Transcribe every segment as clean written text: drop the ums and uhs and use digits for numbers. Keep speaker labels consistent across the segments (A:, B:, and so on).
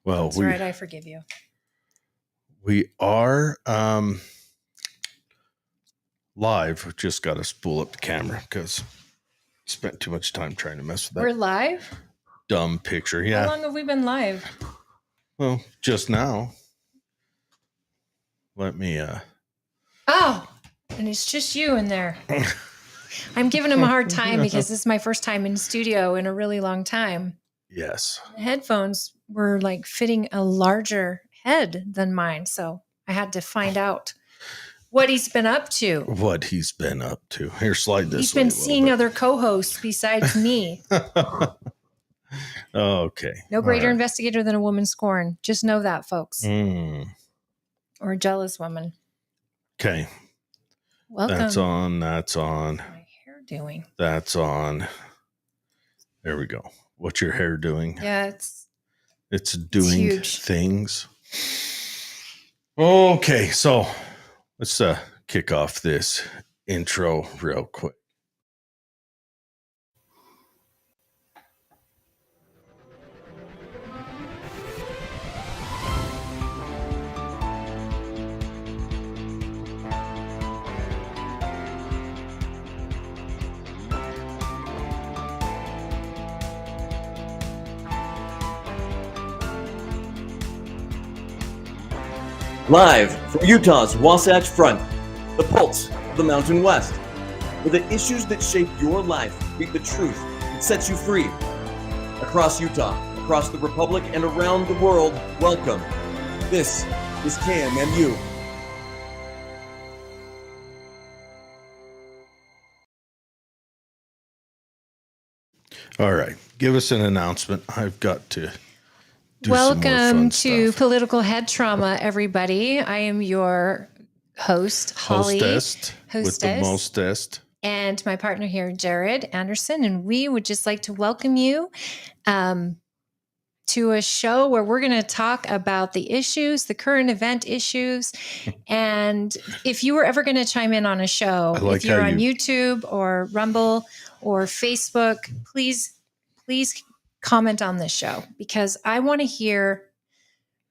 A: Well,
B: That's right. I forgive you.
A: We are live. Just got to spool up the camera because spent too much time trying to mess with that.
B: We're live?
A: Dumb picture. Yeah.
B: How long have we been live?
A: Well, just now. Let me
B: Oh, and it's just you in there. I'm giving him a hard time because this is my first time in studio in a really long time.
A: Yes.
B: The headphones were like fitting a larger head than mine, so I had to find out what he's been up to.
A: Here, slide this.
B: He's been seeing other co-hosts besides me.
A: Okay.
B: No greater investigator than a woman scorned. Just know that, folks. Or a jealous woman.
A: Okay.
B: Welcome.
A: That's on.
B: What's my hair doing?
A: That's on. There we go. What's your hair doing?
B: Yeah,
A: it's doing huge things. Okay, so let's kick off this intro real quick.
C: Live from Utah's Wasatch Front, the pulse of the Mountain West, where the issues that shape your life meet the truth that sets you free. Across Utah, across the Republic, and around the world, welcome. This is KMMU.
A: All right, give us an announcement. I've got to
B: Welcome to Political Head Trauma, everybody. I am your host, Holly.
A: Hostess. With the mostest.
B: And my partner here, Jared Anderson. And we would just like to welcome you to a show where we're going to talk about the issues, the current event issues. And if you were ever going to chime in on a show, if you're on YouTube or Rumble or Facebook, please comment on this show, because I want to hear,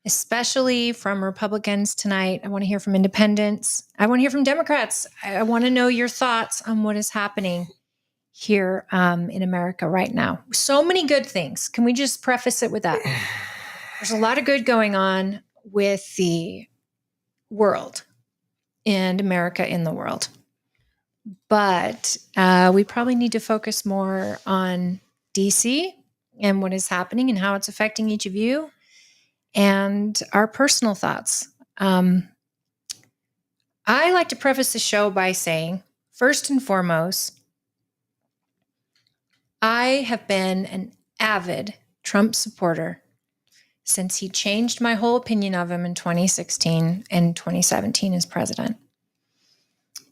B: especially from Republicans tonight. I want to hear from independents. I want to hear from Democrats. I want to know your thoughts on what is happening here in America right now. So many good things. Can we just preface it with that? There's a lot of good going on with the world and America in the world. But we probably need to focus more on DC and what is happening and how it's affecting each of you and our personal thoughts. I like to preface the show by saying, first and foremost, I have been an avid Trump supporter since he changed my whole opinion of him in 2016 and 2017 as president.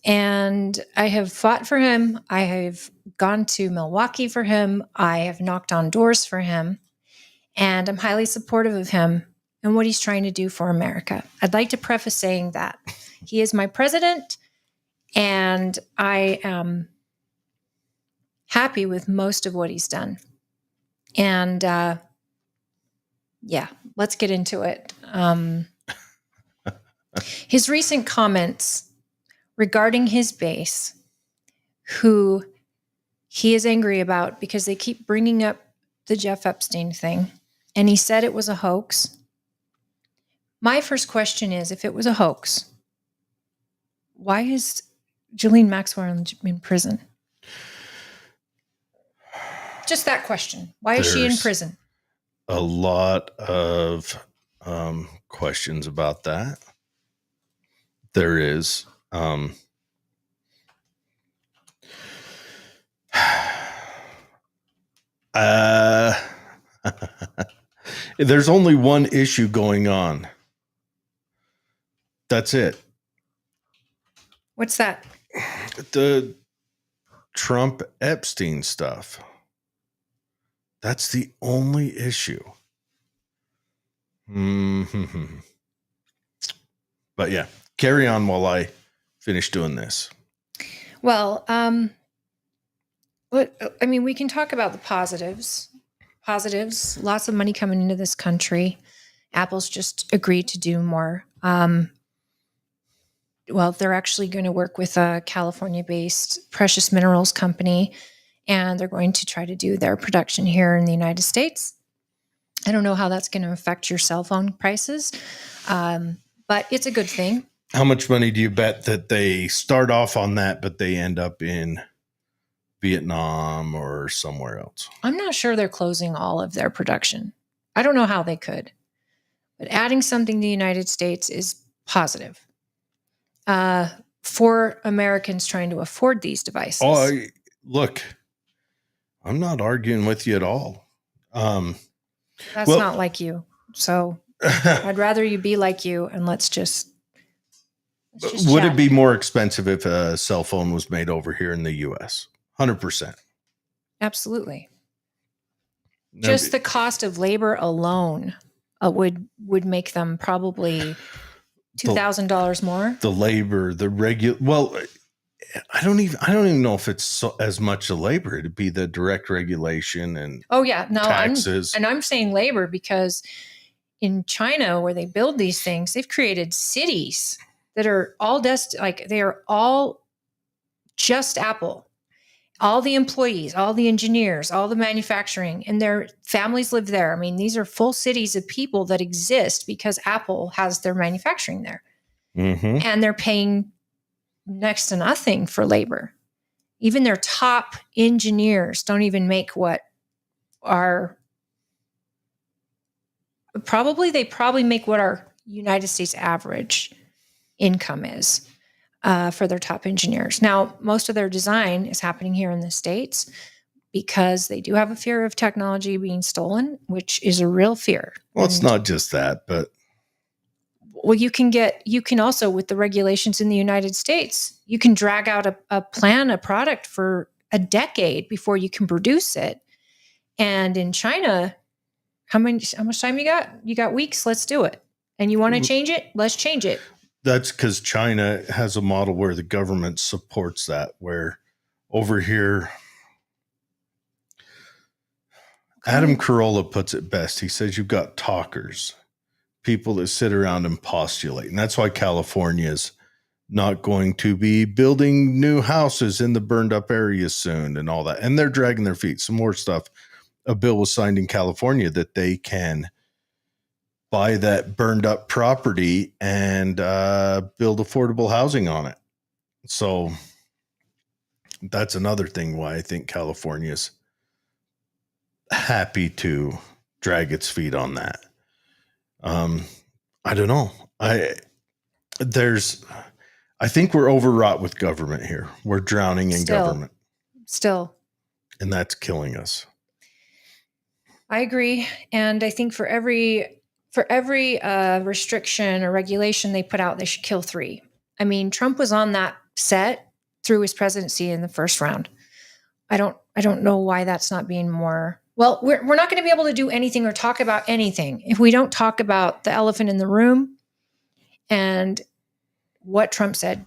B: And I have fought for him. I have gone to Milwaukee for him. I have knocked on doors for him. And I'm highly supportive of him and what he's trying to do for America. I'd like to preface saying that he is my president, and I am happy with most of what he's done. And let's get into it. His recent comments regarding his base, who he is angry about because they keep bringing up the Jeff Epstein thing, and he said it was a hoax. My first question is, if it was a hoax, why is Ghislaine Maxwell in prison? Just that question. Why is she in prison?
A: A lot of questions about that. There is. There's only one issue going on. That's it.
B: What's that?
A: The Trump Epstein stuff. That's the only issue. But yeah, carry on while I finish doing this.
B: Well, we can talk about the positives. Lots of money coming into this country. Apple's just agreed to do more. They're actually going to work with a California-based precious minerals company, and they're going to try to do their production here in the United States. I don't know how that's going to affect your cell phone prices, but it's a good thing.
A: How much money do you bet that they start off on that, but they end up in Vietnam or somewhere else?
B: I'm not sure they're closing all of their production. I don't know how they could, but adding something to the United States is positive for Americans trying to afford these devices.
A: Look, I'm not arguing with you at all.
B: That's not like you. So I'd rather you be like you, and let's just
A: would
B: chat.
A: it be more expensive if a cell phone was made over here in the U.S.? 100%.
B: Absolutely. Just the cost of labor alone would make them probably $2,000 more.
A: The labor, the I don't even know if it's as much the labor. It'd be the direct regulation and taxes.
B: I'm saying labor because in China, where they build these things, they've created cities that are all they are all just Apple. All the employees, all the engineers, all the manufacturing, and their families live there. I mean, these are full cities of people that exist because Apple has their manufacturing there.
A: Mm-hmm.
B: And they're paying next to nothing for labor. Even their top engineers don't even make what they probably make what our United States average income is for their top engineers. Now, most of their design is happening here in the States because they do have a fear of technology being stolen, which is a real fear.
A: Well, it's not just that, but
B: you can also, with the regulations in the United States, you can drag out a product for a decade before you can produce it. And in China, how much time you got? You got weeks. Let's do it. And you want to change it? Let's change it.
A: That's because China has a model where the government supports that, where over here, Adam Carolla puts it best. He says you've got talkers, people that sit around and postulate. And that's why California's not going to be building new houses in the burned up areas soon and all that. And they're dragging their feet. Some more stuff. A bill was signed in California that they can buy that burned up property and build affordable housing on it. So that's another thing why I think California's happy to drag its feet on that. I don't know. I think we're overwrought with government here. We're drowning in government.
B: Still.
A: And that's killing us.
B: I agree. And I think for every restriction or regulation they put out, they should kill 3. I mean, Trump was on that set through his presidency in the first round. I don't know why that's not being more. Well, we're not going to be able to do anything or talk about anything if we don't talk about the elephant in the room and what Trump said.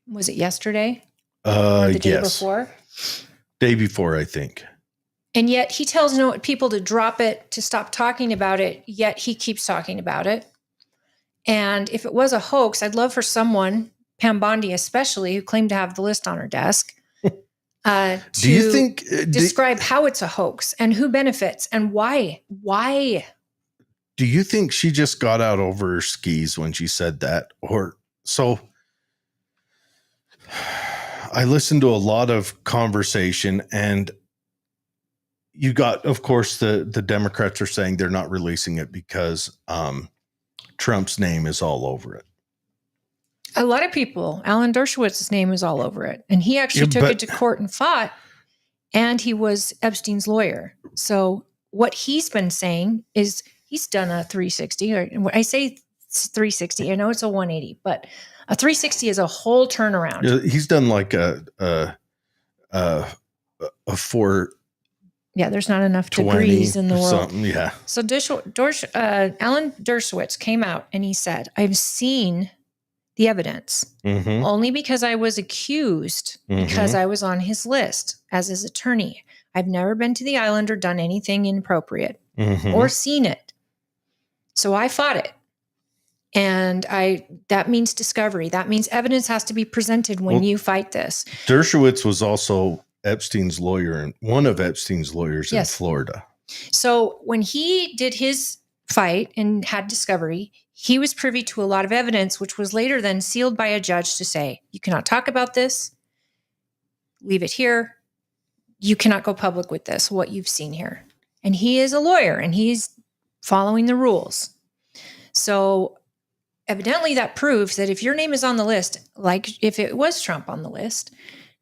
B: Was it yesterday? Or the day before?
A: Day before, I think.
B: And yet he tells people to drop it, to stop talking about it, yet he keeps talking about it. And if it was a hoax, I'd love for someone, Pam Bondi especially, who claimed to have the list on her desk,
A: do you think
B: describe how it's a hoax and who benefits and why? Why?
A: Do you think she just got out over her skis when she said that? Or so I listened to a lot of conversation, and you got, of course, the Democrats are saying they're not releasing it because Trump's name is all over it.
B: A lot of people, Alan Dershowitz's name is all over it. And he actually took it to court and fought, and he was Epstein's lawyer. So what he's been saying is he's done a 360. Or I say 360, I know it's a 180, but a 360 is a whole turnaround.
A: He's done like a 4.
B: Yeah, there's not enough degrees in the world.
A: Yeah.
B: So Alan Dershowitz came out and he said, I've seen the evidence only because I was accused, because I was on his list as his attorney. I've never been to the island or done anything inappropriate or seen it. So I fought it. And that means discovery. That means evidence has to be presented when you fight this.
A: Dershowitz was also Epstein's lawyer and one of Epstein's lawyers in Florida.
B: So when he did his fight and had discovery, he was privy to a lot of evidence, which was later then sealed by a judge to say, you cannot talk about this. Leave it here. You cannot go public with this, what you've seen here. And he is a lawyer and he's following the rules. So evidently that proves that if your name is on the list, like if it was Trump on the list,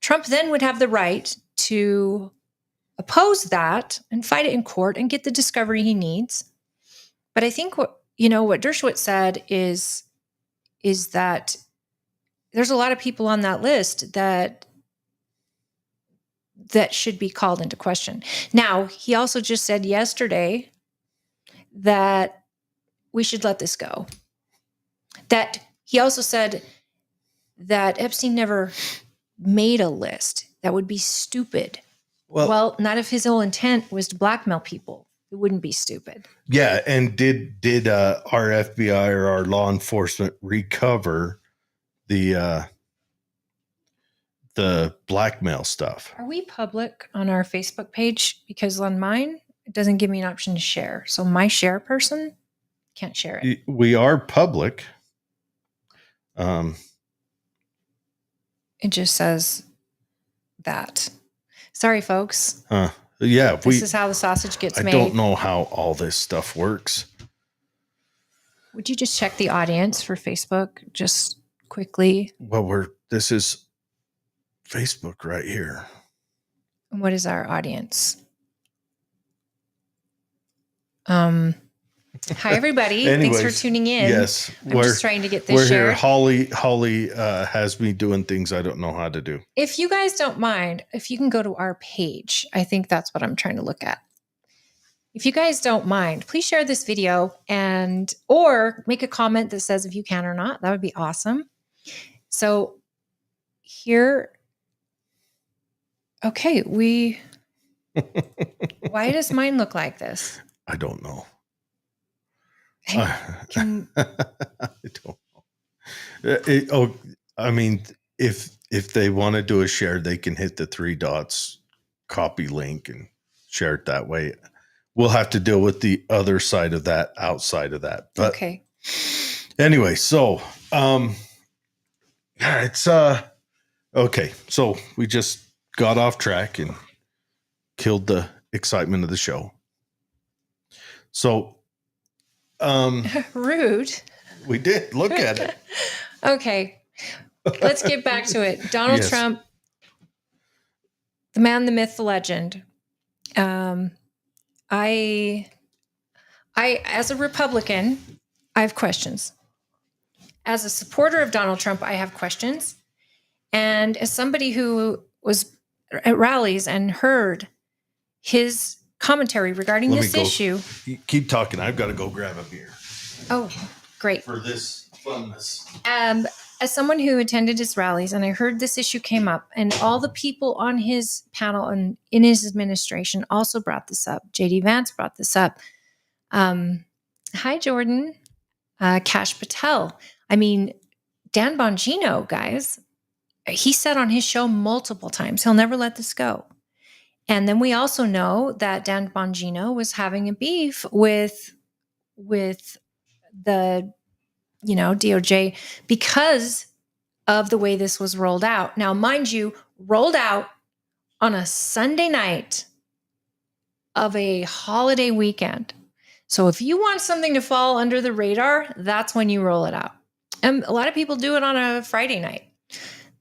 B: Trump then would have the right to oppose that and fight it in court and get the discovery he needs. But I think what Dershowitz said is that there's a lot of people on that list that should be called into question. Now, he also just said yesterday that we should let this go. That he also said that Epstein never made a list. That would be stupid. Well, not if his whole intent was to blackmail people. It wouldn't be stupid.
A: Yeah, and did our FBI or our law enforcement recover the blackmail stuff?
B: Are we public on our Facebook page? Because on mine, it doesn't give me an option to share. So my share person can't share it.
A: We are public.
B: It just says that. Sorry, folks.
A: Yeah.
B: This is how the sausage gets made.
A: I don't know how all this stuff works.
B: Would you just check the audience for Facebook just quickly?
A: Well, this is Facebook right here.
B: And what is our audience? Hi, everybody.
A: Anyways,
B: thanks for tuning in.
A: Yes.
B: I'm just trying to get this
A: we're
B: shared.
A: Here. Holly has me doing things I don't know how to do.
B: If you guys don't mind, if you can go to our page, I think that's what I'm trying to look at. If you guys don't mind, please share this video or make a comment that says if you can or not. That would be awesome. So here, okay, why does mine look like this?
A: I don't know.
B: I don't
A: know. I mean, if they want to do a share, they can hit the 3 dots, copy link, and share it that way. We'll have to deal with the other side of that outside of that. But
B: okay.
A: Anyway, so it's okay. So we just got off track and killed the excitement of the show. So
B: rude.
A: We did. Look at it.
B: Okay. Let's get back to it. Donald Trump, the man, the myth, the legend. I as a Republican, I have questions. As a supporter of Donald Trump, I have questions. And as somebody who was at rallies and heard his commentary regarding this issue.
A: Keep talking. I've got to go grab a beer.
B: Oh, great.
A: For this funness.
B: As someone who attended his rallies and I heard this issue came up and all the people on his panel and in his administration also brought this up. JD Vance brought this up. Hi, Jordan. Kash Patel. I mean, Dan Bongino, guys, he said on his show multiple times, he'll never let this go. And then we also know that Dan Bongino was having a beef with the, DOJ because of the way this was rolled out. Now, mind you, rolled out on a Sunday night of a holiday weekend. So if you want something to fall under the radar, that's when you roll it out. And a lot of people do it on a Friday night.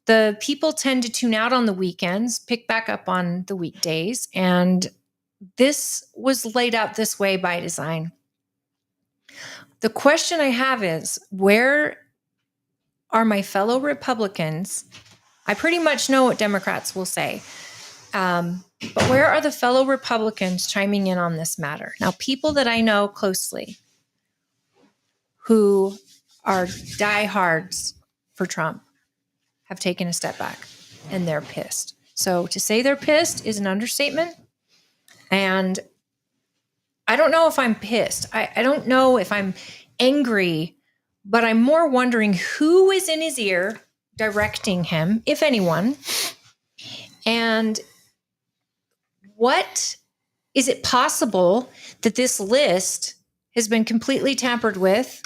B: The people tend to tune out on the weekends, pick back up on the weekdays, and this was laid out this way by design. The question I have is, where are my fellow Republicans? I pretty much know what Democrats will say, but where are the fellow Republicans chiming in on this matter? Now, people that I know closely who are diehards for Trump have taken a step back and they're pissed. So to say they're pissed is an understatement. And I don't know if I'm pissed. I don't know if I'm angry, but I'm more wondering who is in his ear directing him, if anyone, and what is it possible that this list has been completely tampered with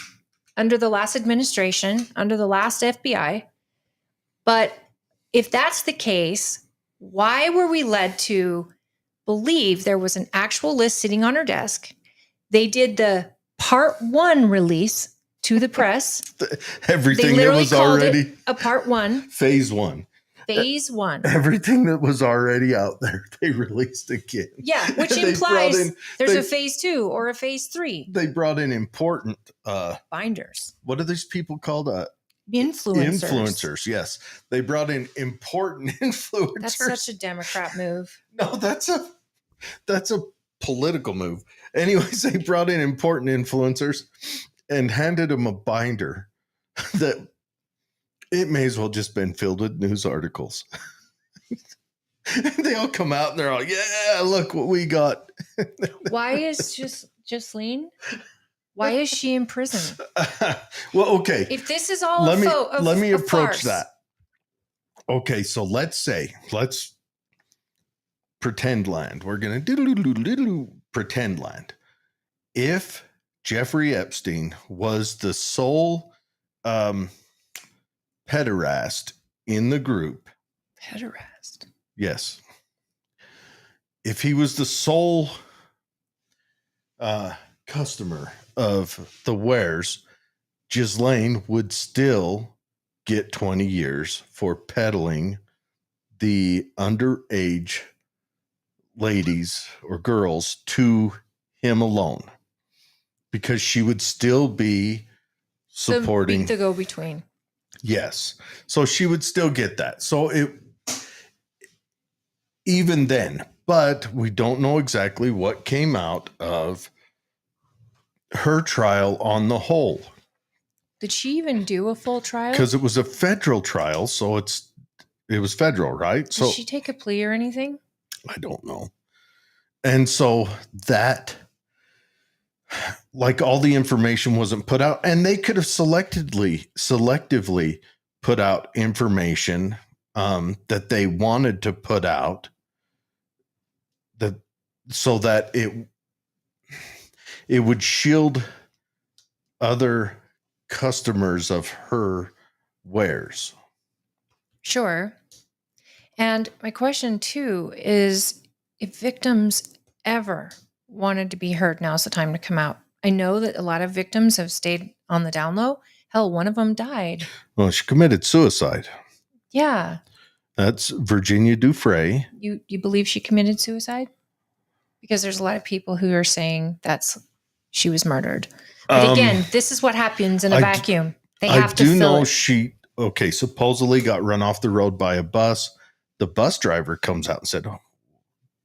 B: under the last administration, under the last FBI? But if that's the case, why were we led to believe there was an actual list sitting on her desk? They did the part 1 release to the press.
A: Everything that was already
B: a part 1.
A: Phase 1.
B: Phase 1.
A: Everything that was already out there, they released again.
B: Yeah, which implies there's a phase 2 or a phase 3.
A: They brought in important
B: binders.
A: What are these people called?
B: Influencers.
A: Influencers, yes. They brought in important influencers.
B: That's such a Democrat move.
A: No, that's a political move. Anyways, they brought in important influencers and handed them a binder that it may as well just been filled with news articles. They all come out and they're all, yeah, look what we got.
B: Why is Ghislaine? Why is she in prison?
A: Well, okay.
B: If this is all
A: let me approach
B: farce.
A: that. Okay, so let's pretend land. We're going to pretend land. If Jeffrey Epstein was the sole pederast in the group.
B: Pederast?
A: Yes. If he was the sole customer of the wares, Ghislaine would still get 20 years for peddling the underage ladies or girls to him alone, because she would still be supporting
B: the go-between.
A: Yes. So she would still get that. So even then, but we don't know exactly what came out of her trial on the whole.
B: Did she even do a full trial?
A: Because it was a federal trial, so it was federal, right?
B: Did she take a plea or anything?
A: I don't know. And so that, like, all the information wasn't put out, and they could have selectively put out information that they wanted to put out, so that it would shield other customers of her wares.
B: Sure. And my question too is, if victims ever wanted to be heard, now's the time to come out. I know that a lot of victims have stayed on the down low. Hell, one of them died.
A: Well, she committed suicide.
B: Yeah.
A: That's Virginia Dufresne.
B: You believe she committed suicide? Because there's a lot of people who are saying she was murdered. But again, this is what happens in a vacuum. They have to fill it.
A: She supposedly got run off the road by a bus. The bus driver comes out and said, "Oh,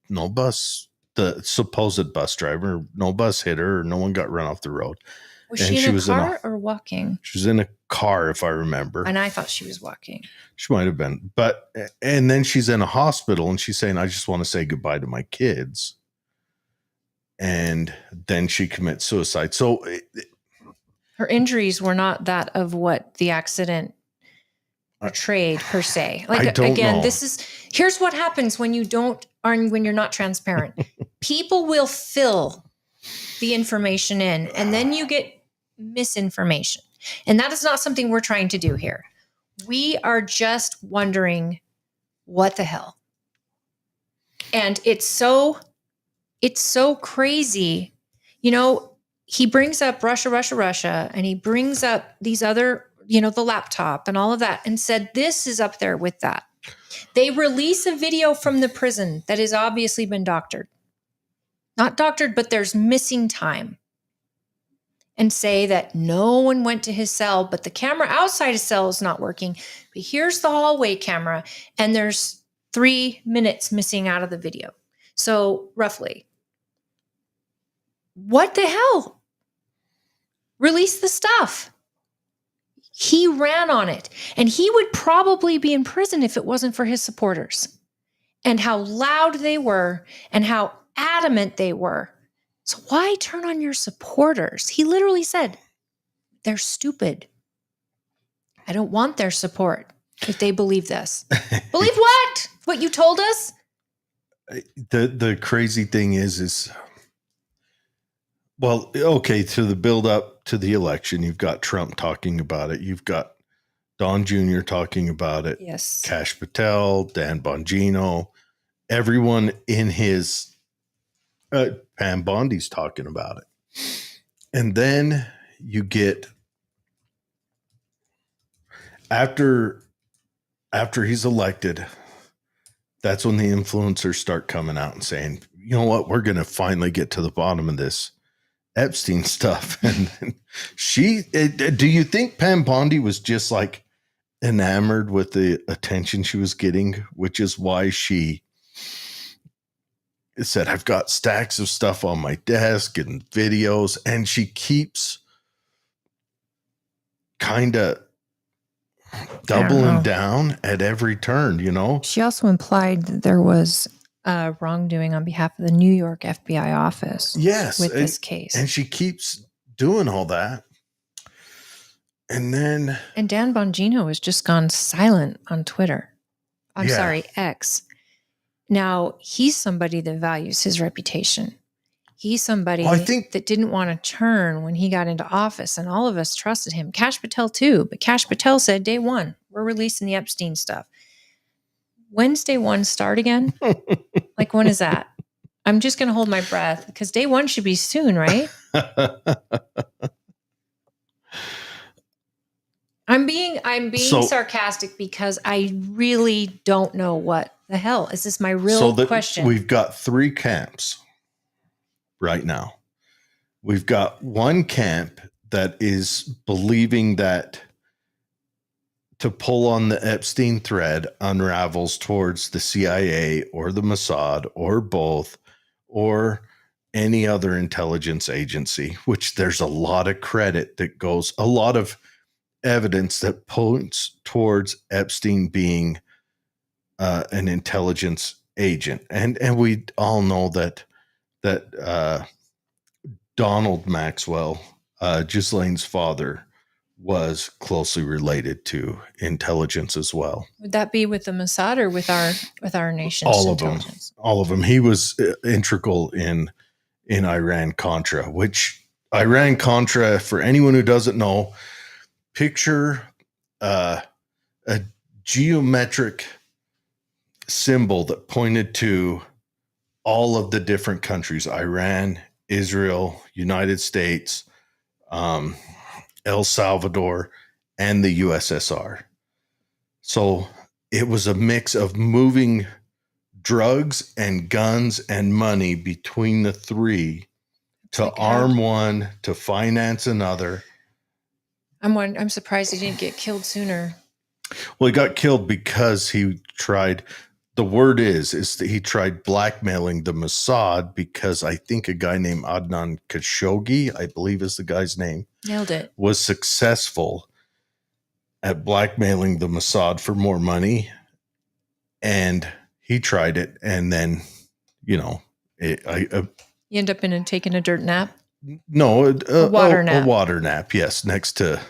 A: no bus." The supposed bus driver, no bus hit her, or no one got run off the road.
B: Was she in a car or walking?
A: She was in a car, if I remember.
B: And I thought she was walking.
A: She might have been. And then she's in a hospital and she's saying, "I just want to say goodbye to my kids." And then she commits suicide. So
B: her injuries were not that of what the accident portrayed per se. Like,
A: I don't
B: again,
A: know.
B: Here's what happens when when you're not transparent. People will fill the information in, and then you get misinformation. And that is not something we're trying to do here. We are just wondering, what the hell? And it's so crazy. You know, he brings up Russia, and he brings up these other, the laptop and all of that, and said, this is up there with that. They release a video from the prison that has obviously been doctored. Not doctored, but there's missing time. And say that no one went to his cell, but the camera outside his cell is not working. But here's the hallway camera, and there's 3 minutes missing out of the video. So roughly. What the hell? Release the stuff. He ran on it, and he would probably be in prison if it wasn't for his supporters and how loud they were and how adamant they were So why turn on your supporters? He literally said, they're stupid. I don't want their support if they believe this. Believe what? What you told us?
A: The crazy thing is well, okay, to the build up to the election, you've got Trump talking about it. You've got Don Jr. talking about it.
B: Yes.
A: Kash Patel, Dan Bongino, everyone in his Pam Bondi's talking about it. And then you get after he's elected, that's when the influencers start coming out and saying, you know what, we're going to finally get to the bottom of this Epstein stuff. And do you think Pam Bondi was just like enamored with the attention she was getting, which is why she said, I've got stacks of stuff on my desk and videos, and she keeps kind of doubling down at every turn, you know?
B: She also implied that there was wrongdoing on behalf of the New York FBI office.
A: Yes.
B: With this case.
A: And she keeps doing all that. And Dan
B: Bongino has just gone silent on Twitter. I'm sorry, X. Now, he's somebody that values his reputation. He's somebody that didn't want to turn when he got into office, and all of us trusted him. Kash Patel too, but Kash Patel said, day one, we're releasing the Epstein stuff. When's day one start again? Like, when is that? I'm just going to hold my breath because day one should be soon, right? I'm being sarcastic because I really don't know what the hell. Is this my real question?
A: We've got three camps right now. We've got one camp that is believing that to pull on the Epstein thread unravels towards the CIA or the Mossad or both or any other intelligence agency, which there's a lot of credit that goes, a lot of evidence that points towards Epstein being an intelligence agent. And we all know that Donald Maxwell, Ghislaine's father, was closely related to intelligence as well.
B: Would that be with the Mossad or with our nation's intelligence?
A: All of them. He was integral in Iran-Contra, which Iran-Contra, for anyone who doesn't know, picture a geometric symbol that pointed to all of the different countries: Iran, Israel, United States, El Salvador, and the USSR. So it was a mix of moving drugs and guns and money between the three to arm one, to finance another.
B: I'm surprised he didn't get killed sooner.
A: Well, he got killed because he tried. The word is that he tried blackmailing the Mossad, because I think a guy named Adnan Khashoggi, I believe is the guy's name,
B: nailed it, was
A: successful at blackmailing the Mossad for more money. And he tried it. And then, you end up
B: taking a dirt nap.
A: No,
B: a water nap.
A: A water nap. Yes. Next to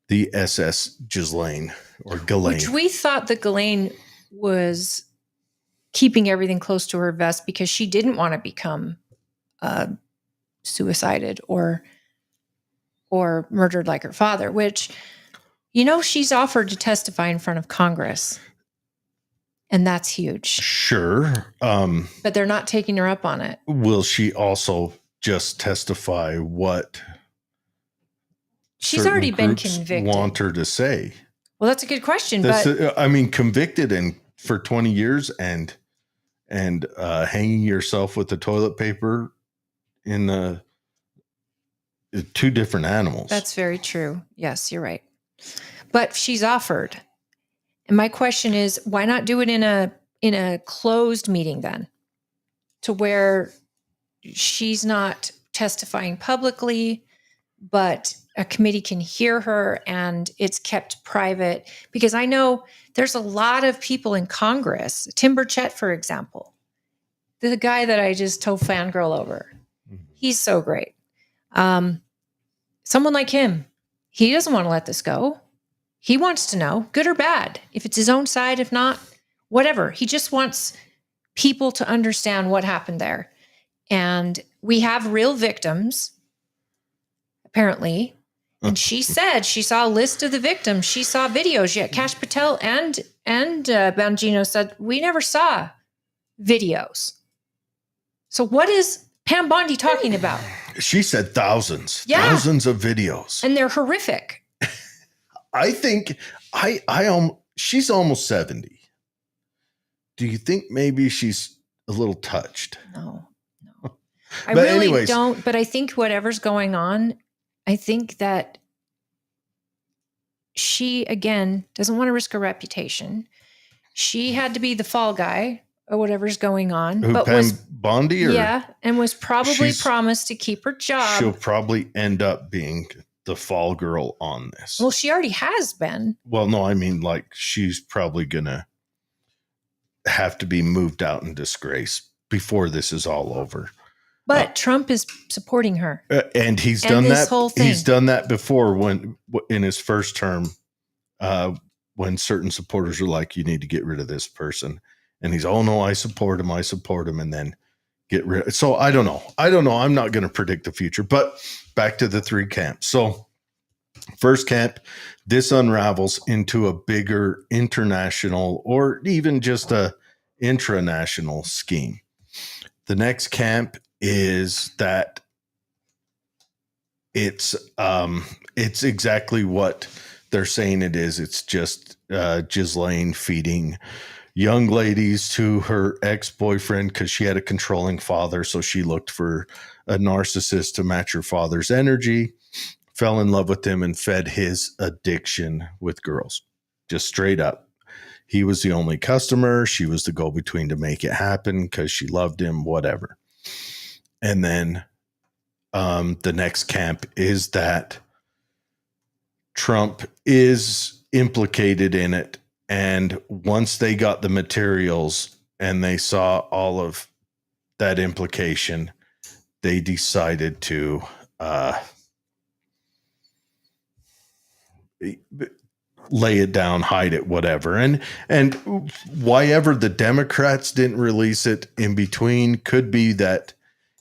A: the SS Ghislaine or Ghislaine.
B: Which we thought that Ghislaine was keeping everything close to her vest because she didn't want to become suicided or murdered like her father, which, she's offered to testify in front of Congress. And that's huge.
A: Sure.
B: But they're not taking her up on it.
A: Will she also just testify what
B: she's already been convicted
A: want her to say?
B: Well, that's a good question.
A: Convicted for 20 years and hanging yourself with the toilet paper in the two different animals.
B: That's very true. Yes, you're right. But she's offered. And my question is, why not do it in a closed meeting then, to where she's not testifying publicly, but a committee can hear her and it's kept private? Because I know there's a lot of people in Congress, Tim Burchett, for example, the guy that I just told fangirl over. He's so great. Someone like him, he doesn't want to let this go. He wants to know, good or bad, if it's his own side, if not, whatever. He just wants people to understand what happened there. And we have real victims, apparently. And she said she saw a list of the victims. She saw videos. Yeah, Kash Patel and Bongino said, we never saw videos. So what is Pam Bondi talking about?
A: She said thousands of videos.
B: And they're horrific.
A: I think she's almost 70. Do you think maybe she's a little touched?
B: No. I really don't, but I think whatever's going on, I think that she, again, doesn't want to risk her reputation. She had to be the fall guy or whatever's going on.
A: Who,
B: but
A: Pam
B: was
A: Bondi? Or
B: yeah, and was probably promised to keep her job.
A: She'll probably end up being the fall girl on this.
B: Well, she already has been.
A: Well, no, I mean, like, she's probably going to have to be moved out in disgrace before this is all over.
B: But Trump is supporting her.
A: And he's done that. He's done that before when in his first term, when certain supporters are like, you need to get rid of this person. And he's, oh, no, I support him. And then get rid. So I don't know. I'm not going to predict the future. But back to the three camps. So first camp, this unravels into a bigger international or even just a intranational scheme. The next camp is that it's exactly what they're saying it is. It's just Ghislaine feeding young ladies to her ex-boyfriend because she had a controlling father. So she looked for a narcissist to match her father's energy, fell in love with him, and fed his addiction with girls. Just straight up. He was the only customer. She was the go-between to make it happen because she loved him, whatever. And then the next camp is that Trump is implicated in it. And once they got the materials and they saw all of that implication, they decided to lay it down, hide it, whatever. And why ever the Democrats didn't release it in between could be that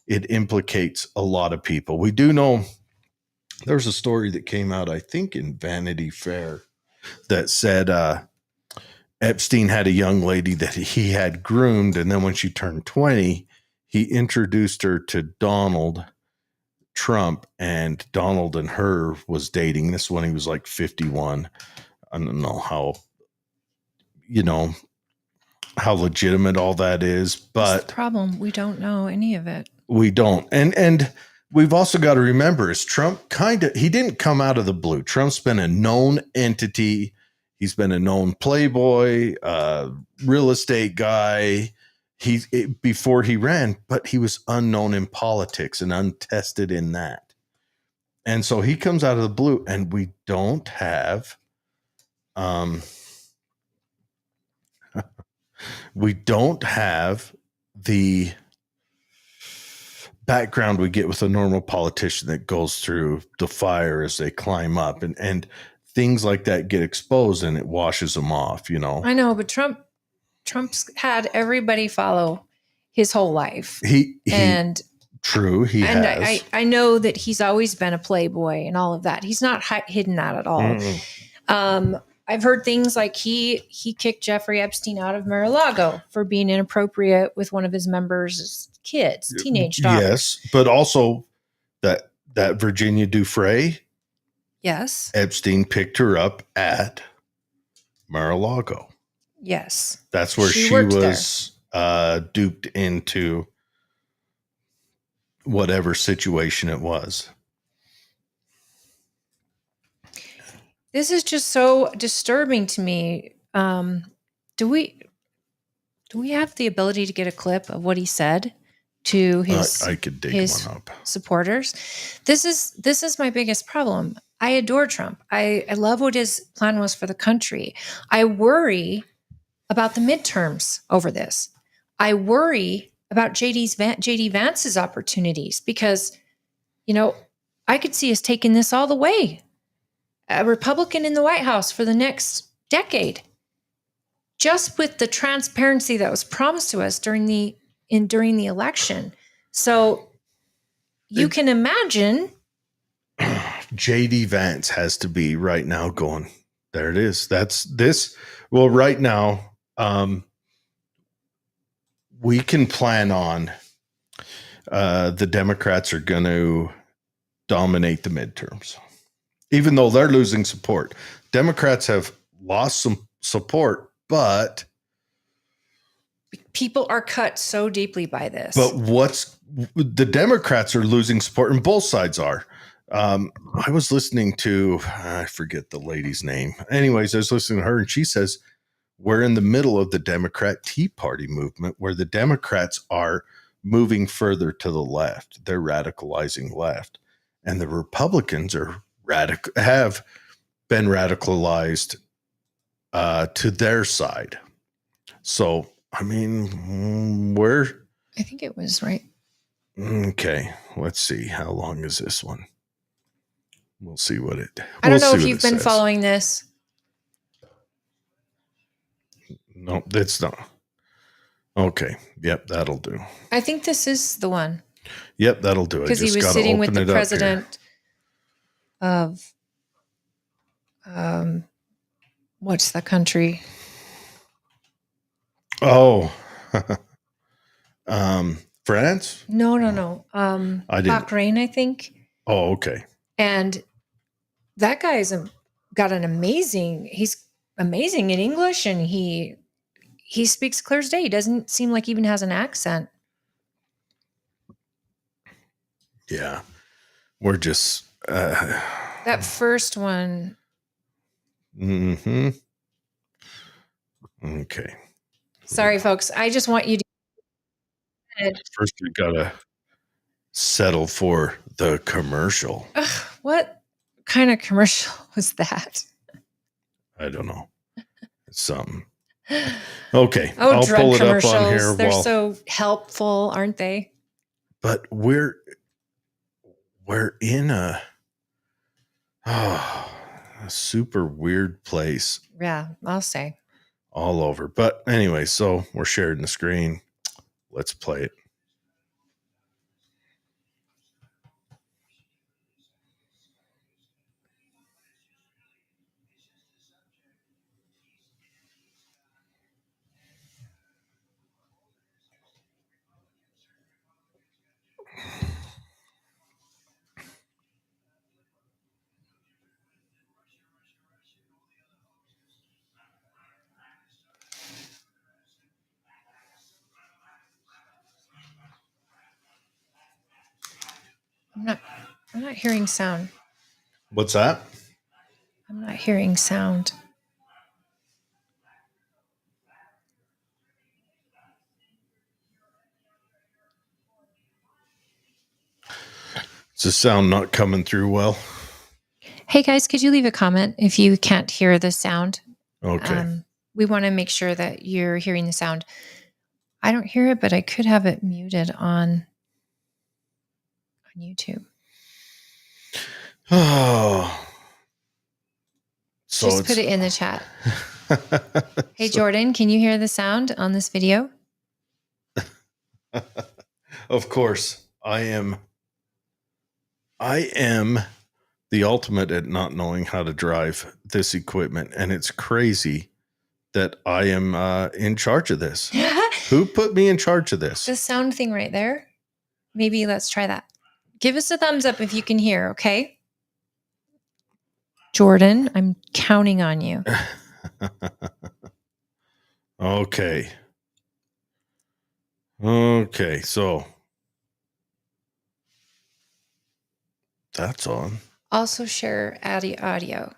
A: it implicates a lot of people. We do know there's a story that came out, I think, in Vanity Fair that said Epstein had a young lady that he had groomed. And then when she turned 20, he introduced her to Donald Trump, and Donald and her was dating. This when he was like 51. I don't know how legitimate all that is, but
B: that's the problem. We don't know any of it.
A: We don't. And we've also got to remember is Trump he didn't come out of the blue. Trump's been a known entity. He's been a known playboy, real estate guy. Before he ran, but he was unknown in politics and untested in that. And so he comes out of the blue, and we don't have the background we get with a normal politician that goes through the fire as they climb up, and things like that get exposed and it washes them off, I
B: know, but Trump's had everybody follow his whole life.
A: True, he has.
B: I know that he's always been a playboy and all of that. He's not hidden that at all. Mm-hmm. I've heard things like he kicked Jeffrey Epstein out of Mar-a-Lago for being inappropriate with one of his members' kids, teenage daughters.
A: Yes, but also that Virginia Dufresne.
B: Yes.
A: Epstein picked her up at Mar-a-Lago.
B: Yes.
A: That's where she was duped into whatever situation it was.
B: This is just so disturbing to me. Do we have the ability to get a clip of what he said to his
A: I could dig one up.
B: Supporters? This is my biggest problem. I adore Trump. I love what his plan was for the country. I worry about the midterms over this. I worry about JD Vance's opportunities, because, I could see us taking this all the way. A Republican in the White House for the next decade, just with the transparency that was promised to us during the election. So you can imagine.
A: JD Vance has to be right now going, there it is. That's this. Well, right now, we can plan on the Democrats are going to dominate the midterms, even though they're losing support. Democrats have lost some support, but
B: people are cut so deeply by this.
A: But the Democrats are losing support, and both sides are. I was listening to, I forget the lady's name. Anyways, I was listening to her, and she says, we're in the middle of the Democrat Tea Party movement, where the Democrats are moving further to the left. They're radicalizing left. And the Republicans have been radicalized to their side. So, I mean,
B: I think it was right.
A: Okay, let's see. How long is this one? We'll see what it.
B: I don't know if you've been following this.
A: No, that's not. Okay. Yep, that'll do.
B: I think this is the one.
A: Yep, that'll do.
B: Because he was sitting with the president of, what's the country?
A: Oh, France?
B: No. Bahrain, I think.
A: Oh, okay.
B: And that guy's got he's amazing in English, and he speaks clear as day. He doesn't seem like he even has an accent.
A: Yeah. We're just
B: that first one.
A: Mm-hmm. Okay.
B: Sorry, folks. I just want you to.
A: First, we gotta settle for the commercial.
B: Ugh, what kind of commercial was that?
A: I don't know. It's something. Okay.
B: Oh,
A: I'll
B: drug
A: pull it
B: commercials.
A: Up on here.
B: They're so helpful, aren't they?
A: But we're in a super weird place.
B: Yeah, I'll say.
A: All over. But anyway, so we're sharing the screen. Let's play it.
B: I'm not hearing sound.
A: What's that?
B: I'm not hearing sound.
A: Is the sound not coming through well?
B: Hey guys, could you leave a comment if you can't hear the sound?
A: Okay.
B: We want to make sure that you're hearing the sound. I don't hear it, but I could have it muted on YouTube.
A: Oh. So
B: just put it in the chat. Hey, Jordan, can you hear the sound on this video?
A: Of course. I am the ultimate at not knowing how to drive this equipment. And it's crazy that I am in charge of this. Who put me in charge of this?
B: The sound thing right there. Maybe let's try that. Give us a thumbs up if you can hear, okay? Jordan, I'm counting on you.
A: Okay, so that's on.
B: Also share audio.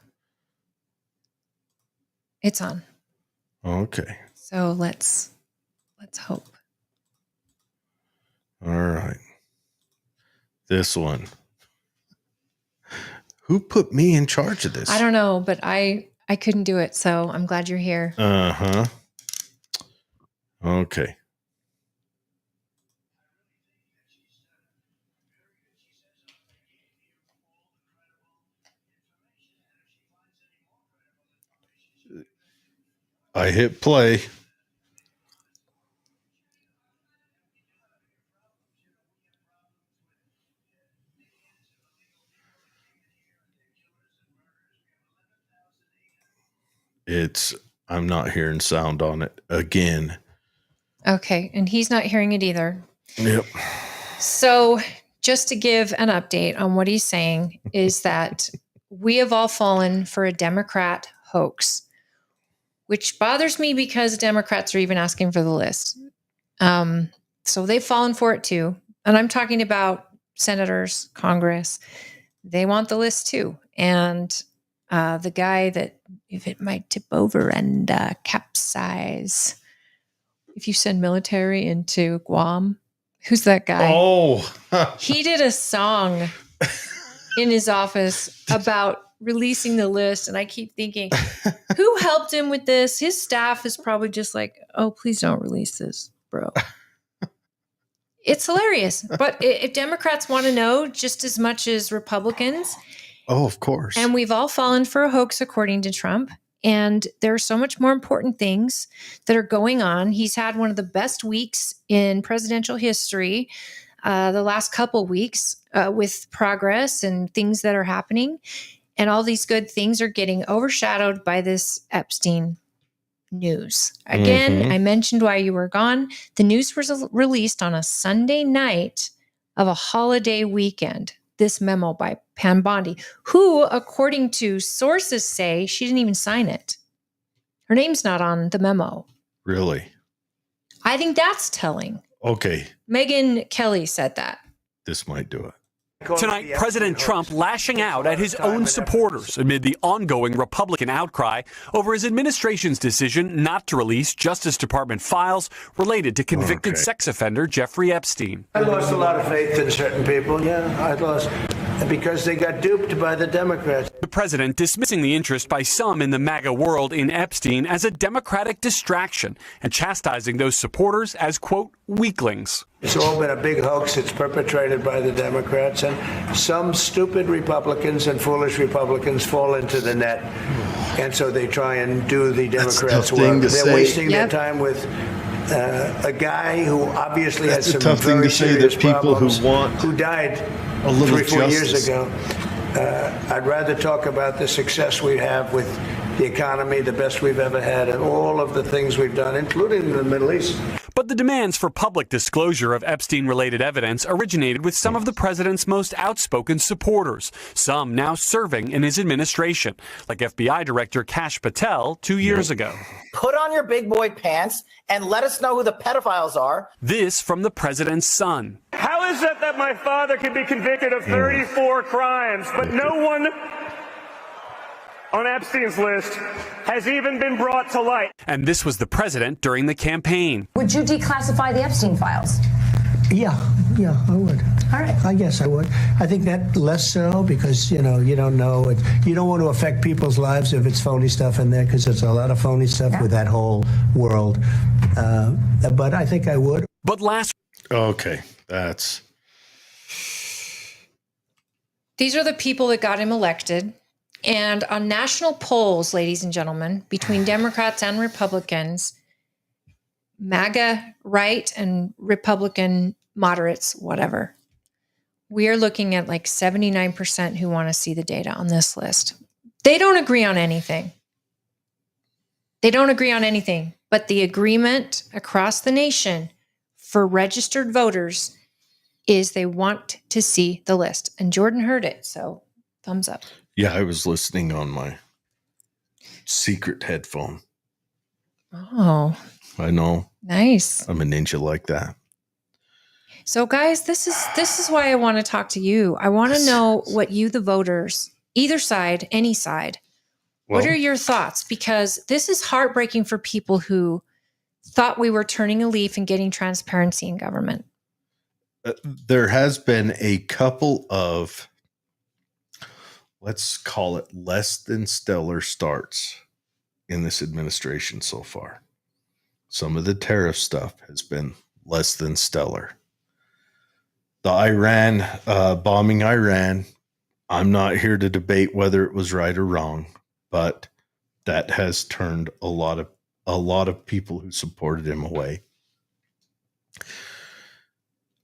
B: It's on.
A: Okay.
B: So let's hope.
A: All right. This one. Who put me in charge of this?
B: I don't know, but I couldn't do it, so I'm glad you're here.
A: Uh-huh. Okay. I hit play. I'm not hearing sound on it again.
B: Okay. And he's not hearing it either.
A: Yep.
B: So just to give an update on what he's saying is that we have all fallen for a Democrat hoax, which bothers me because Democrats are even asking for the list. So they've fallen for it too. And I'm talking about senators, Congress. They want the list too. And the guy that, if it might tip over and capsize, if you send military into Guam, who's that guy?
A: Oh,
B: he did a song in his office about releasing the list. And I keep thinking, who helped him with this? His staff is probably just like, oh, please don't release this, bro. It's hilarious. But if Democrats want to know just as much as Republicans.
A: Oh, of course.
B: And we've all fallen for a hoax, according to Trump. And there are so much more important things that are going on. He's had one of the best weeks in presidential history, the last couple weeks, with progress and things that are happening. And all these good things are getting overshadowed by this Epstein news. Again, I mentioned why you were gone. The news was released on a Sunday night of a holiday weekend. This memo by Pam Bondi, who, according to sources, say she didn't even sign it. Her name's not on the memo.
A: Really?
B: I think that's telling.
A: Okay.
B: Megyn Kelly said that.
A: This might do it.
D: Tonight, President Trump lashing out at his own supporters amid the ongoing Republican outcry over his administration's decision not to release Justice Department files related to convicted sex offender Jeffrey Epstein.
E: I lost a lot of faith in certain people. Yeah, I lost because they got duped by the Democrats.
D: The president dismissing the interest by some in the MAGA world in Epstein as a Democratic distraction and chastising those supporters as, quote, weaklings.
E: It's all been a big hoax. It's perpetrated by the Democrats, and some stupid Republicans and foolish Republicans fall into the net, and so they try and do the Democrats' work. They're wasting their time with a guy who obviously had some very serious problems, who died 3-4 years ago. I'd rather talk about the success we have with the economy, the best we've ever had, and all of the things we've done, including in the Middle East.
D: But the demands for public disclosure of Epstein-related evidence originated with some of the president's most outspoken supporters, some now serving in his administration, like FBI Director Kash Patel 2 years ago.
F: Put on your big boy pants and let us know who the pedophiles are.
D: This from the president's son.
G: How is it that my father can be convicted of 34 crimes, but no one on Epstein's list has even been brought to light?
D: And this was the president during the campaign.
H: Would you declassify the Epstein files?
E: Yeah, I would.
H: All right.
E: I guess I would. I think that less so because, you don't know. You don't want to affect people's lives if it's phony stuff in there, because there's a lot of phony stuff with that whole world. But I think I would.
D: But last...
A: Okay,
B: These are the people that got him elected. And on national polls, ladies and gentlemen, between Democrats and Republicans, MAGA right and Republican moderates, whatever, we are looking at like 79% who want to see the data on this list. They don't agree on anything. But the agreement across the nation for registered voters is they want to see the list. And Jordan heard it, so thumbs up.
A: Yeah, I was listening on my secret headphone.
B: Oh.
A: I know.
B: Nice.
A: I'm a ninja like that.
B: So guys, this is why I want to talk to you. I want to know what you, the voters, either side, any side, what are your thoughts? Because this is heartbreaking for people who thought we were turning a leaf and getting transparency in government.
A: There has been a couple of, let's call it, less than stellar starts in this administration so far. Some of the tariff stuff has been less than stellar. The Iran, bombing Iran, I'm not here to debate whether it was right or wrong, but that has turned a lot a lot of people who supported him away.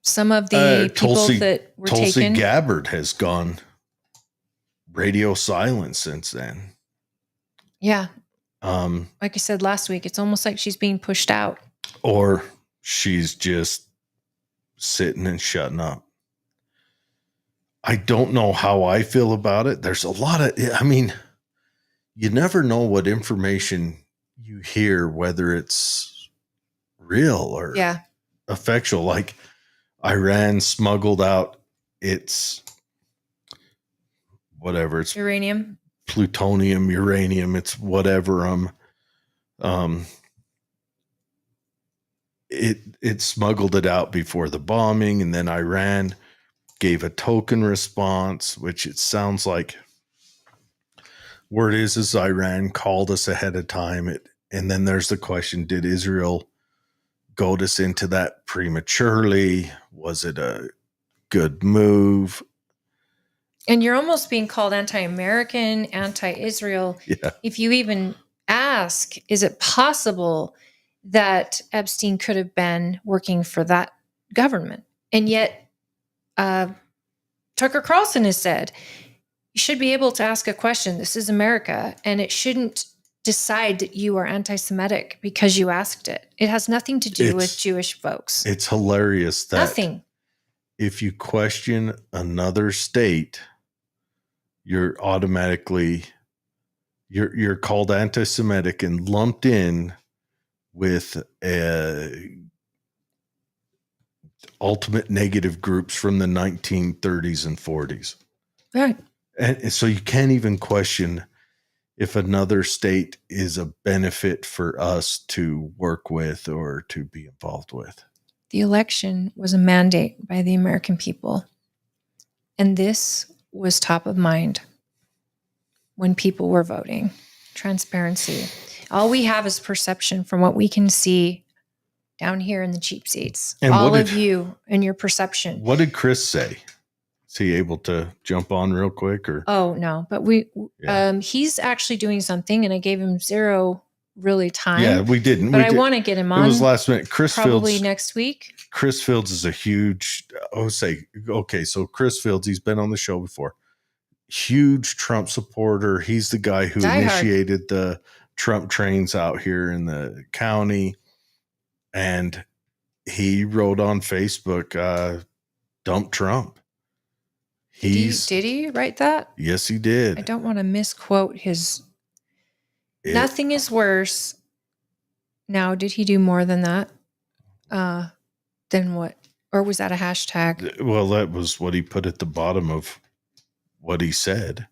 B: Some of the people that were
A: Tulsi
B: taken.
A: Gabbard has gone radio silent since then.
B: Yeah. Like I said last week, it's almost like she's being pushed out.
A: Or she's just sitting and shutting up. I don't know how I feel about it. There's a lot of, you never know what information you hear, whether it's real or effectual. Like Iran smuggled out its whatever, it's
B: uranium,
A: plutonium, uranium, it's whatever. It smuggled it out before the bombing, and then Iran gave a token response, which it sounds like word is Iran called us ahead of time. And then there's the question, did Israel goad us into that prematurely? Was it a good move?
B: And you're almost being called anti-American, anti-Israel.
A: Yeah. If
B: you even ask, is it possible that Epstein could have been working for that government? And yet, Tucker Carlson has said, you should be able to ask a question. This is America, and it shouldn't decide that you are anti-Semitic because you asked it. It has nothing to do with Jewish folks.
A: It's hilarious that
B: nothing.
A: If you question another state, you're automatically you're called anti-Semitic and lumped in with ultimate negative groups from the 1930s and 40s.
B: Right.
A: And so you can't even question if another state is a benefit for us to work with or to be involved with.
B: The election was a mandate by the American people. And this was top of mind when people were voting. Transparency. All we have is perception from what we can see down here in the cheap seats. And all of you and your perception.
A: What did Chris say? Is he able to jump on real quick? Or
B: Oh, no. But he's actually doing something, and I gave him zero really time.
A: Yeah, we didn't.
B: But I want to get him on.
A: It was last minute. Chris
B: probably
A: Fields,
B: next week.
A: Chris Fields is a huge, so Chris Fields, he's been on the show before. Huge Trump supporter. He's the guy who initiated the Trump trains out here in the county. And he wrote on Facebook, dump Trump.
B: Did he write that?
A: Yes, he did.
B: I don't want to misquote his. Nothing is worse. Now, did he do more than that? Then what? Or was that a hashtag?
A: Well, that was what he put at the bottom of what he said.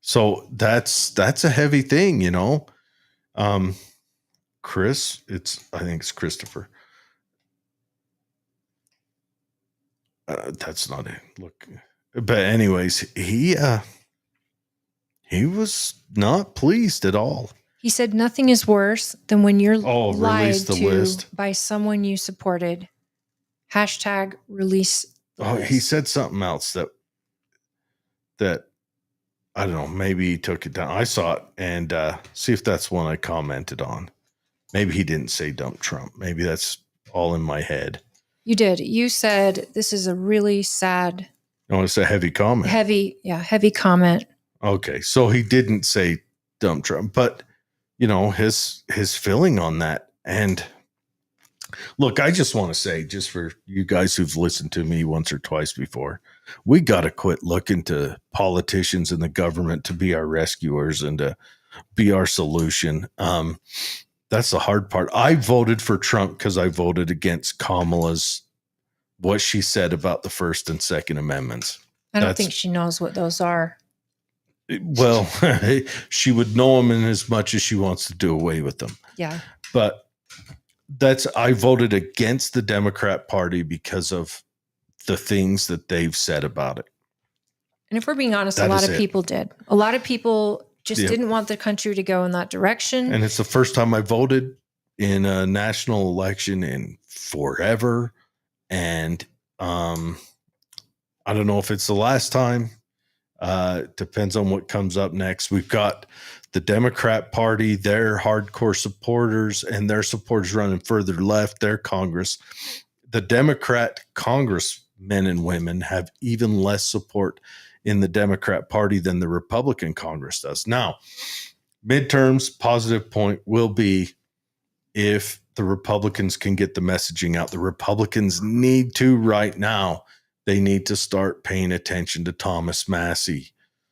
A: So that's a heavy thing, you know. Chris, I think it's Christopher. That's not it. Look, but anyways, he was not pleased at all.
B: He said nothing is worse than when you're lied to
A: list
B: by someone you supported. Hashtag release.
A: He said something else that I don't know. Maybe he took it down. I saw it and see if that's one I commented on. Maybe he didn't say dump Trump. Maybe that's all in my head.
B: You did. You said this is a really sad.
A: Oh, it's a heavy comment.
B: Heavy comment.
A: Okay, so he didn't say dump Trump, but you know his feeling on that. And look, I just want to say, just for you guys who've listened to me once or twice before, we got to quit looking to politicians and the government to be our rescuers and to be our solution. That's the hard part. I voted for Trump because I voted against Kamala's, what she said about the First and Second Amendments.
B: I don't think she knows what those are.
A: Well, she would know them in as much as she wants to do away with them.
B: Yeah.
A: But I voted against the Democrat Party because of the things that they've said about it.
B: And if we're being honest, a lot of people did. A lot of people just didn't want the country to go in that direction.
A: And it's the first time I voted in a national election in forever. And I don't know if it's the last time. Depends on what comes up next. We've got the Democrat Party, their hardcore supporters, and their supporters running further left, their Congress. The Democrat congressmen and women have even less support in the Democrat Party than the Republican Congress does. Now, midterms, positive point will be if the Republicans can get the messaging out. The Republicans need to right now. They need to start paying attention to Thomas Massie.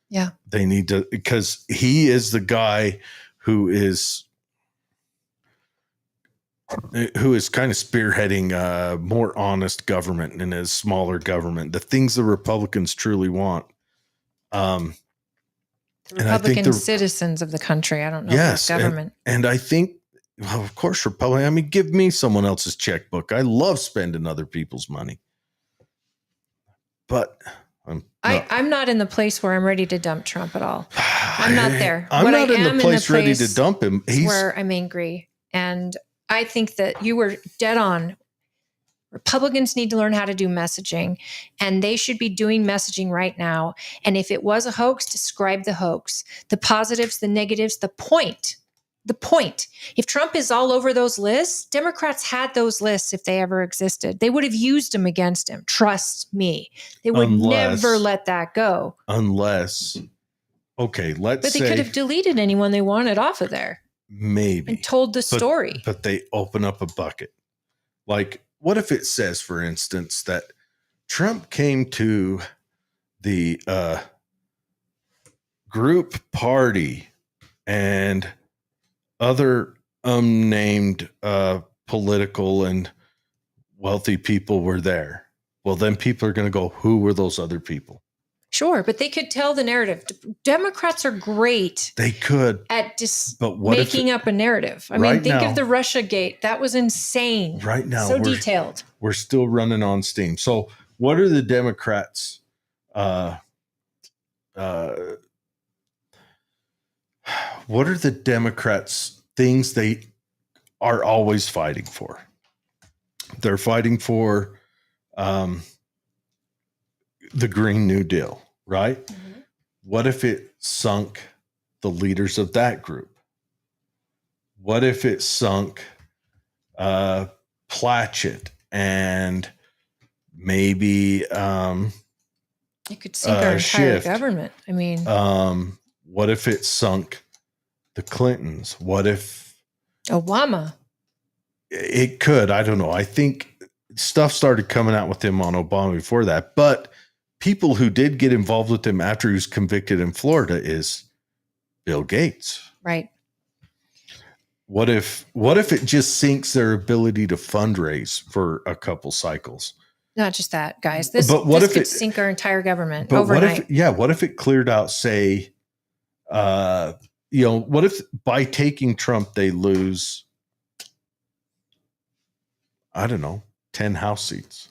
B: Yeah.
A: They need to, because he is the guy who is kind of spearheading a more honest government and a smaller government, the things the Republicans truly want.
B: The Republican citizens of the country. I don't know.
A: Yes.
B: Government.
A: And I think, well, of course, Republican. I mean, give me someone else's checkbook. I love spending other people's money. But I'm
B: not in the place where I'm ready to dump Trump at all. I'm not there.
A: I'm not in the place ready to dump him.
B: He's where I'm angry. And I think that you were dead on. Republicans need to learn how to do messaging, and they should be doing messaging right now. And if it was a hoax, describe the hoax, the positives, the negatives, the point. The point. If Trump is all over those lists, Democrats had those lists if they ever existed. They would have used them against him. Trust me. They would never let that go.
A: Unless, okay, let's say.
B: But they could have deleted anyone they wanted off of there.
A: Maybe.
B: And told the story.
A: But they open up a bucket. Like, what if it says, for instance, that Trump came to the group party and other unnamed political and wealthy people were there? Well, then people are going to go, who were those other people?
B: Sure, but they could tell the narrative. Democrats are great.
A: They could
B: at making up a narrative. I mean, think of the Russiagate. That was insane.
A: Right now,
B: so detailed.
A: We're still running on steam. So, what are the Democrats? What are the Democrats' things they are always fighting for? They're fighting for the Green New Deal, right? Mm-hmm. What if it sunk the leaders of that group? What if it sunk Platchett and maybe
B: it could sink our entire government? I mean,
A: what if it sunk the Clintons? What if
B: Obama?
A: It could. I don't know. I think stuff started coming out with him on Obama before that, but people who did get involved with him after he was convicted in Florida is Bill Gates.
B: Right.
A: What if it just sinks their ability to fundraise for a couple cycles?
B: Not just that, guys. This could sink our entire government overnight.
A: What if it cleared out, say, what if by taking Trump they lose, I don't know, 10 House seats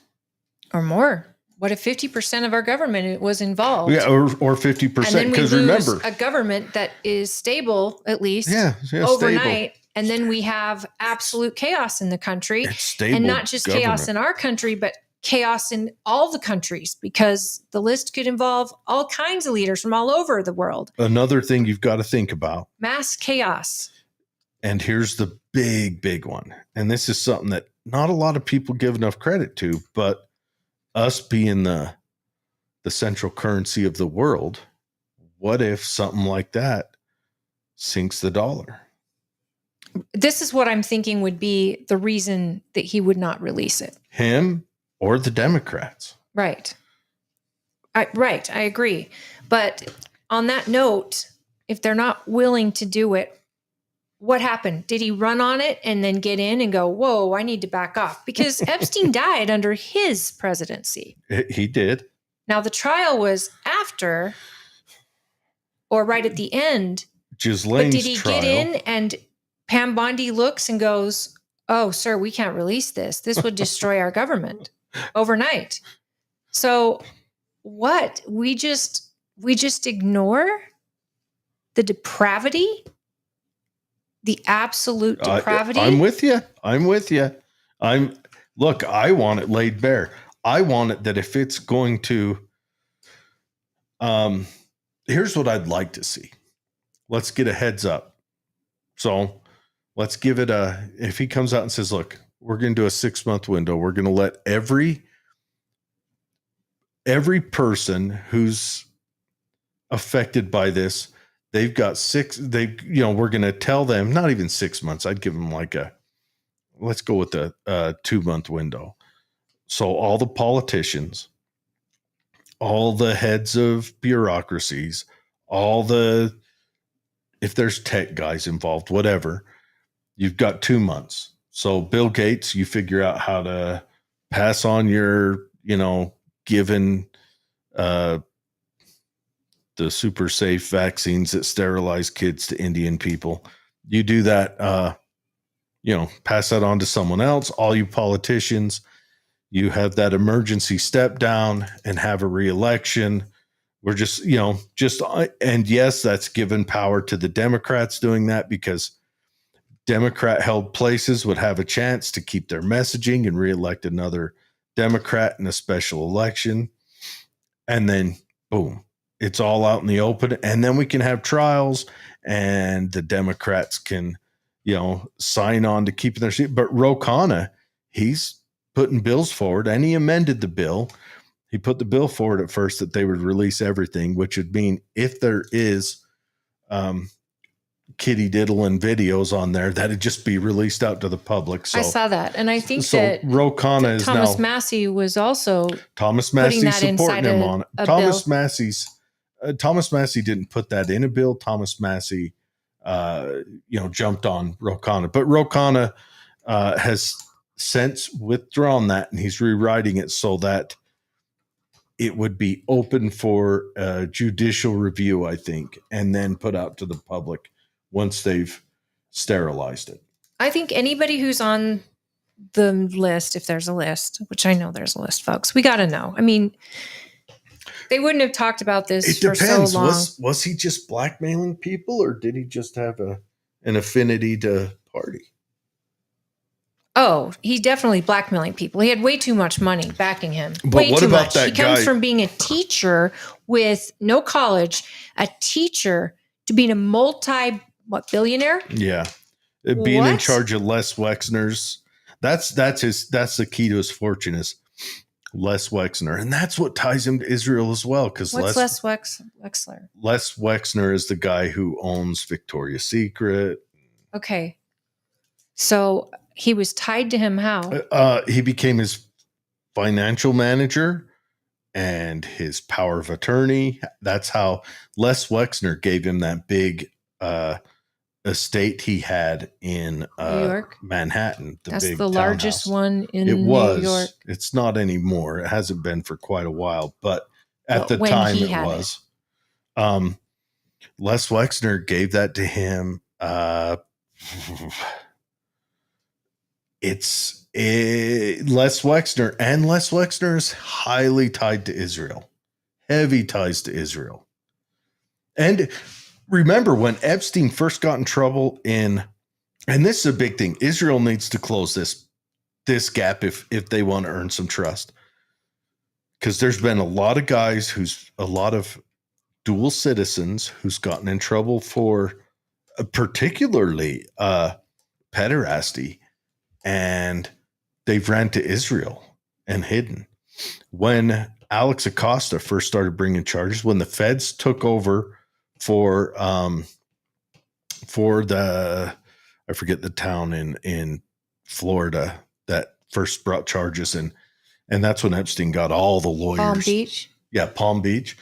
B: or more? What if 50% of our government was involved?
A: Yeah, or 50%. Because remember,
B: a government that is stable at least overnight, stable. And then we have absolute chaos in the country, and not just chaos in our country, but chaos in all the countries, because the list could involve all kinds of leaders from all over the world.
A: Another thing you've got to think about:
B: mass chaos.
A: And here's the big one, and this is something that not a lot of people give enough credit to, but us being the central currency of the world, what if something like that sinks the dollar?
B: This is what I'm thinking would be the reason that he would not release it.
A: Him or the Democrats.
B: Right. I agree. But on that note, if they're not willing to do it, what happened? Did he run on it and then get in and go, whoa, I need to back off? Because Epstein died under his presidency.
A: He did.
B: Now, the trial was after or right at the end.
A: Ghislaine's
B: but did he
A: trial.
B: Get in and Pam Bondi looks and goes, oh, sir, we can't release this. This would destroy our government overnight. So what? We just ignore the depravity? The absolute depravity.
A: I'm with you. I want it laid bare. I want it that if it's going to here's what I'd like to see. Let's get a heads up. So let's give it if he comes out and says, look, we're going to do a 6-month window. We're going to let every person who's affected by this, they've got we're going to tell them, not even 6 months. I'd give them let's go with the 2-month window. So all the politicians, all the heads of bureaucracies, if there's tech guys involved, whatever, you've got 2 months. So Bill Gates, you figure out how to pass on your, given the super safe vaccines that sterilize kids to Indian people. You do that, pass that on to someone else. All you politicians, you have that emergency step down and have a re-election. We're and yes, that's given power to the Democrats doing that, because Democrat held places would have a chance to keep their messaging and re-elect another Democrat in a special election. And then boom, it's all out in the open. And then we can have trials and the Democrats can, sign on to keeping their seat. But Ro Khanna, he's putting bills forward, and he amended the bill. He put the bill forward at first that they would release everything, which would mean if there is kitty diddling videos on there, that'd just be released out to the public. So
B: I saw that, and I think that
A: Ro Khanna is
B: Thomas
A: now
B: Massey was also
A: Thomas Massey's supporting him on it. Thomas
B: Massey
A: didn't put that in a bill. Thomas Massey, jumped on Ro Khanna, but Ro Khanna has since withdrawn that, and he's rewriting it so that it would be open for judicial review, I think, and then put out to the public once they've sterilized it.
B: I think anybody who's on the list, if there's a list, which I know there's a list, folks, we got to know. I mean, they wouldn't have talked about this for so long.
A: Was he just blackmailing people, or did he just have an affinity to party?
B: Oh, he's definitely blackmailing people. He had way too much money backing him.
A: But
B: way
A: what
B: too
A: about
B: much.
A: that
B: He comes
A: guy?
B: from being a teacher with no college, a teacher, to being a billionaire.
A: Yeah, being in
B: What?
A: charge of Les Wexner's. That's the key to his fortune is Les Wexner, and that's what ties him to Israel as well. Because
B: What's Les Wexner?
A: Les Wexner is the guy who owns Victoria's Secret.
B: Okay, so he was tied to him. How?
A: He became his financial manager and his power of attorney. That's how Les Wexner gave him that big estate he had in
B: New York,
A: Manhattan.
B: That's
A: big
B: the largest
A: townhouse.
B: one in
A: It was.
B: New York.
A: It's not anymore. It hasn't been for quite a while, but at the
B: when
A: time
B: he
A: it
B: had
A: was. Les Wexner gave that to him. Les Wexner, and Les Wexner is highly tied to Israel, heavy ties to Israel. And remember when Epstein first got in trouble and this is a big thing, Israel needs to close this gap if they want to earn some trust. Because there's been a lot of guys a lot of dual citizens who's gotten in trouble for particularly pederasty, and they've ran to Israel and hidden. When Alex Acosta first started bringing charges, when the feds took over for the, I forget the town in Florida that first brought charges, and that's when Epstein got all the lawyers.
B: Palm Beach?
A: Yeah, Palm Beach.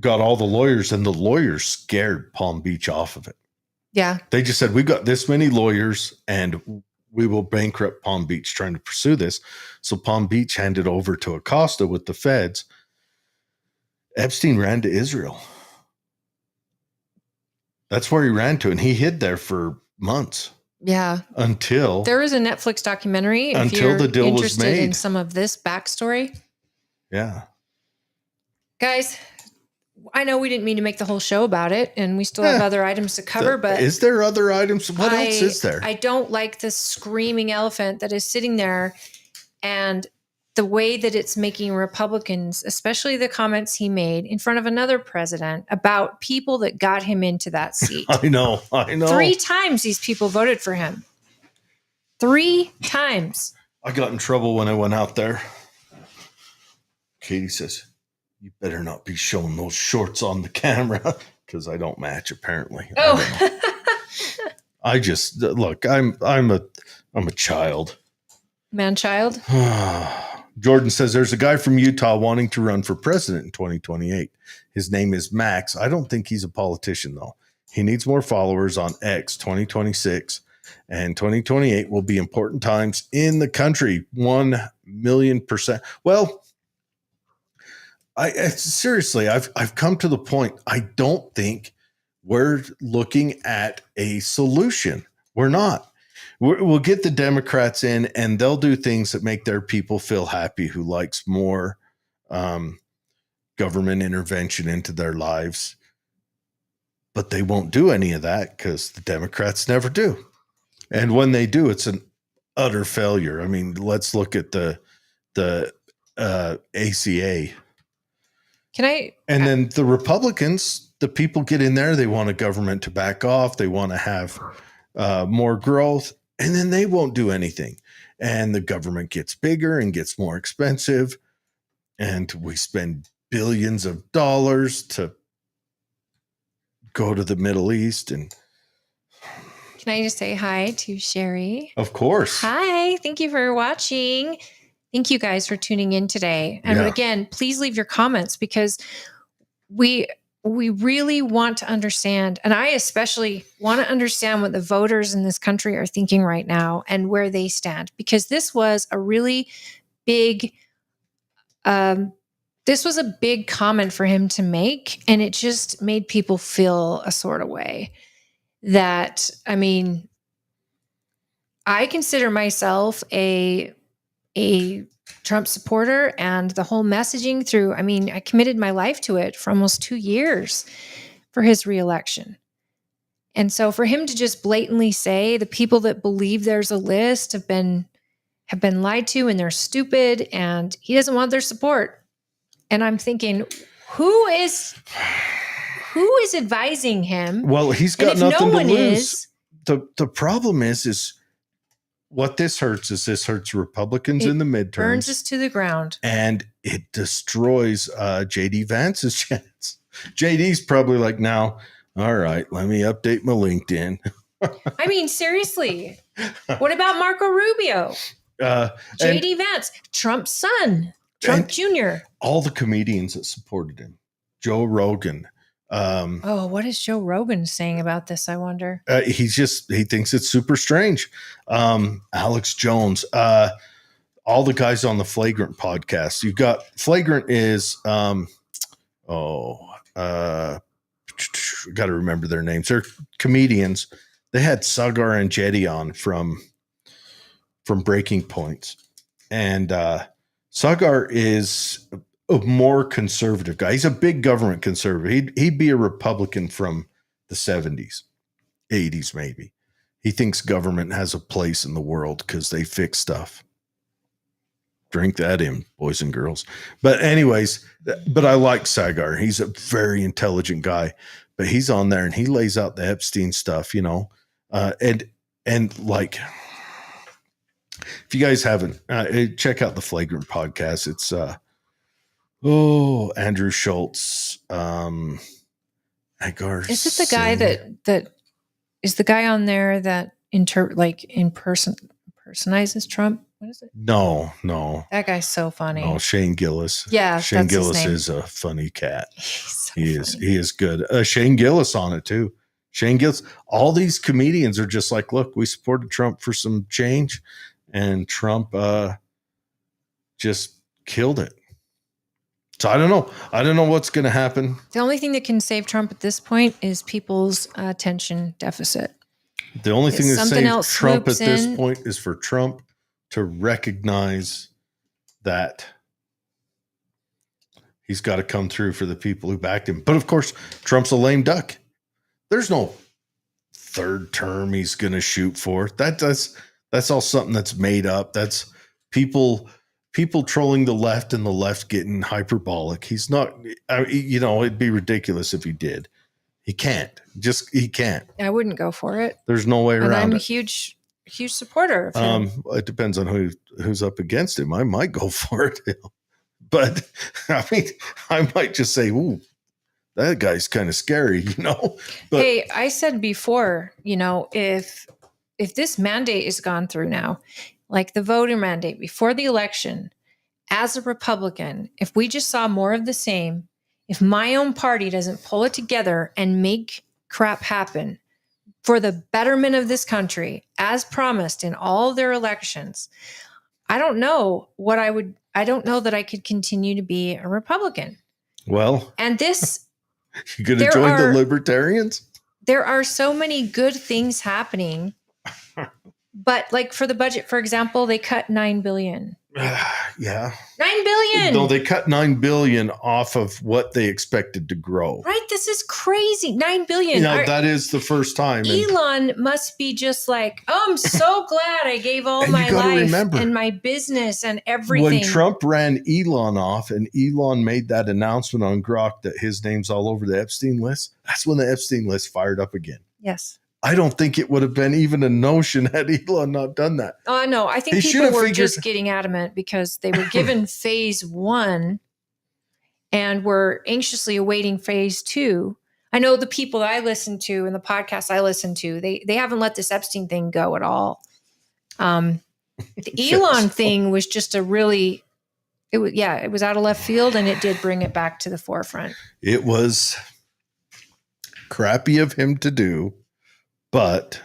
A: Got all the lawyers, and the lawyers scared Palm Beach off of it.
B: Yeah.
A: They just said, we got this many lawyers, and we will bankrupt Palm Beach trying to pursue this. So Palm Beach handed over to Acosta with the feds. Epstein ran to Israel. That's where he ran to, and he hid there for months.
B: Yeah.
A: Until
B: there is a Netflix documentary.
A: Until the deal was
B: interested
A: made.
B: in some of this backstory.
A: Yeah.
B: Guys, I know we didn't mean to make the whole show about it, and we still have other items to cover, but
A: is there other items? What else is there?
B: I don't like this screaming elephant that is sitting there, and the way that it's making Republicans, especially the comments he made in front of another president about people that got him into that seat.
A: I know.
B: 3 times these people voted for him. 3 times.
A: I got in trouble when I went out there. Katie says, "You better not be showing those shorts on the camera," because I don't match apparently.
B: Oh,
A: I just look. I'm a child.
B: Man child.
A: Jordan says there's a guy from Utah wanting to run for president in 2028. His name is Max. I don't think he's a politician though. He needs more followers on X. 2026 and 2028 will be important times in the country. 1,000,000%. Well, seriously, I've come to the point. I don't think we're looking at a solution. We're not. We'll get the Democrats in, and they'll do things that make their people feel happy, who likes more government intervention into their lives. But they won't do any of that because the Democrats never do. And when they do, it's an utter failure. I mean, let's look at the ACA. And then the Republicans, the people get in there, they want a government to back off. They want to have more growth, and then they won't do anything. And the government gets bigger and gets more expensive. And we spend billions of dollars to go to the Middle East. And
B: can I just say hi to Sherry?
A: Of course.
B: Hi. Thank you for watching. Thank you guys for tuning in today. And again, please leave your comments because we really want to understand, and I especially want to understand what the voters in this country are thinking right now and where they stand, because this was a really big, this was a big comment for him to make, and it just made people feel a sort of way that, I mean, I consider myself a Trump supporter, and the whole messaging through, I mean, I committed my life to it for almost 2 years for his reelection. And so for him to just blatantly say the people that believe there's a list have been lied to and they're stupid and he doesn't want their support. And I'm thinking, who is advising him?
A: Well, he's got nothing to lose. The problem is what this hurts Republicans in the midterms.
B: Burns us to the ground.
A: And it destroys JD Vance's chance. JD's probably like, now, all right, let me update my LinkedIn.
B: I mean, seriously. What about Marco Rubio? JD Vance, Trump's son, Trump Jr.
A: All the comedians that supported him. Joe Rogan.
B: What is Joe Rogan saying about this, I wonder?
A: He thinks it's super strange. Alex Jones, all the guys on the Flagrant podcast. You've got Flagrant is, got to remember their names. They're comedians. They had Sagar and Jetty on from Breaking Points. And Sagar is a more conservative guy. He's a big government conservative. He'd be a Republican from the 70s, 80s maybe. He thinks government has a place in the world because they fix stuff. Drink that in, boys and girls. But anyways, but I like Sagar. He's a very intelligent guy. But he's on there and he lays out the Epstein stuff, you know. And like, if you guys haven't, check out the Flagrant podcast. It's Andrew Schultz, Agar.
B: Is it the guy that is the guy on there that personizes Trump? What is it?
A: No.
B: That guy's so funny.
A: No, Shane Gillis.
B: Yeah,
A: Shane Gillis is a funny cat. He is good. Shane Gillis on it too. Shane Gillis. All these comedians are just like, look, we supported Trump for some change, and Trump just killed it. So I don't know. I don't know what's going to happen.
B: The only thing that can save Trump at this point is people's attention deficit.
A: The only thing that saves Trump at this point is for Trump to recognize that he's got to come through for the people who backed him. But of course, Trump's a lame duck. There's no third term he's going to shoot for. That's all something that's made up. That's people people trolling the left and the left getting hyperbolic. He's not, it'd be ridiculous if he did. He can't. He can't.
B: I wouldn't go for it.
A: There's no way around it.
B: And I'm a huge supporter of him.
A: It depends on who's up against him. I might go for it. But, I mean, I might just say, ooh, that guy's kind of scary, But,
B: hey, I said before, if this mandate is gone through now, like the voter mandate before the election, as a Republican, if we just saw more of the same, if my own party doesn't pull it together and make crap happen for the betterment of this country, as promised in all their elections, I don't know that I could continue to be a Republican.
A: Well,
B: and this,
A: you going to join the Libertarians?
B: There are so many good things happening, but like for the budget, for example, they cut $9 billion.
A: Yeah.
B: $9 billion.
A: No, they cut $9 billion off of what they expected to grow.
B: Right. This is crazy. $9 billion.
A: That is the first time.
B: Elon must be just like, oh, I'm so glad I gave all my life and my business and everything.
A: When Trump ran Elon off and Elon made that announcement on Grok that his name's all over the Epstein list, that's when the Epstein list fired up again.
B: Yes.
A: I don't think it would have been even a notion had Elon not done that.
B: Oh, no. I think people were just getting adamant because they were given phase 1 and were anxiously awaiting phase 2. I know the people that I listen to and the podcasts I listen to, they haven't let this Epstein thing go at all. The Elon thing was just it was out of left field, and it did bring it back to the forefront.
A: It was crappy of him to do. But,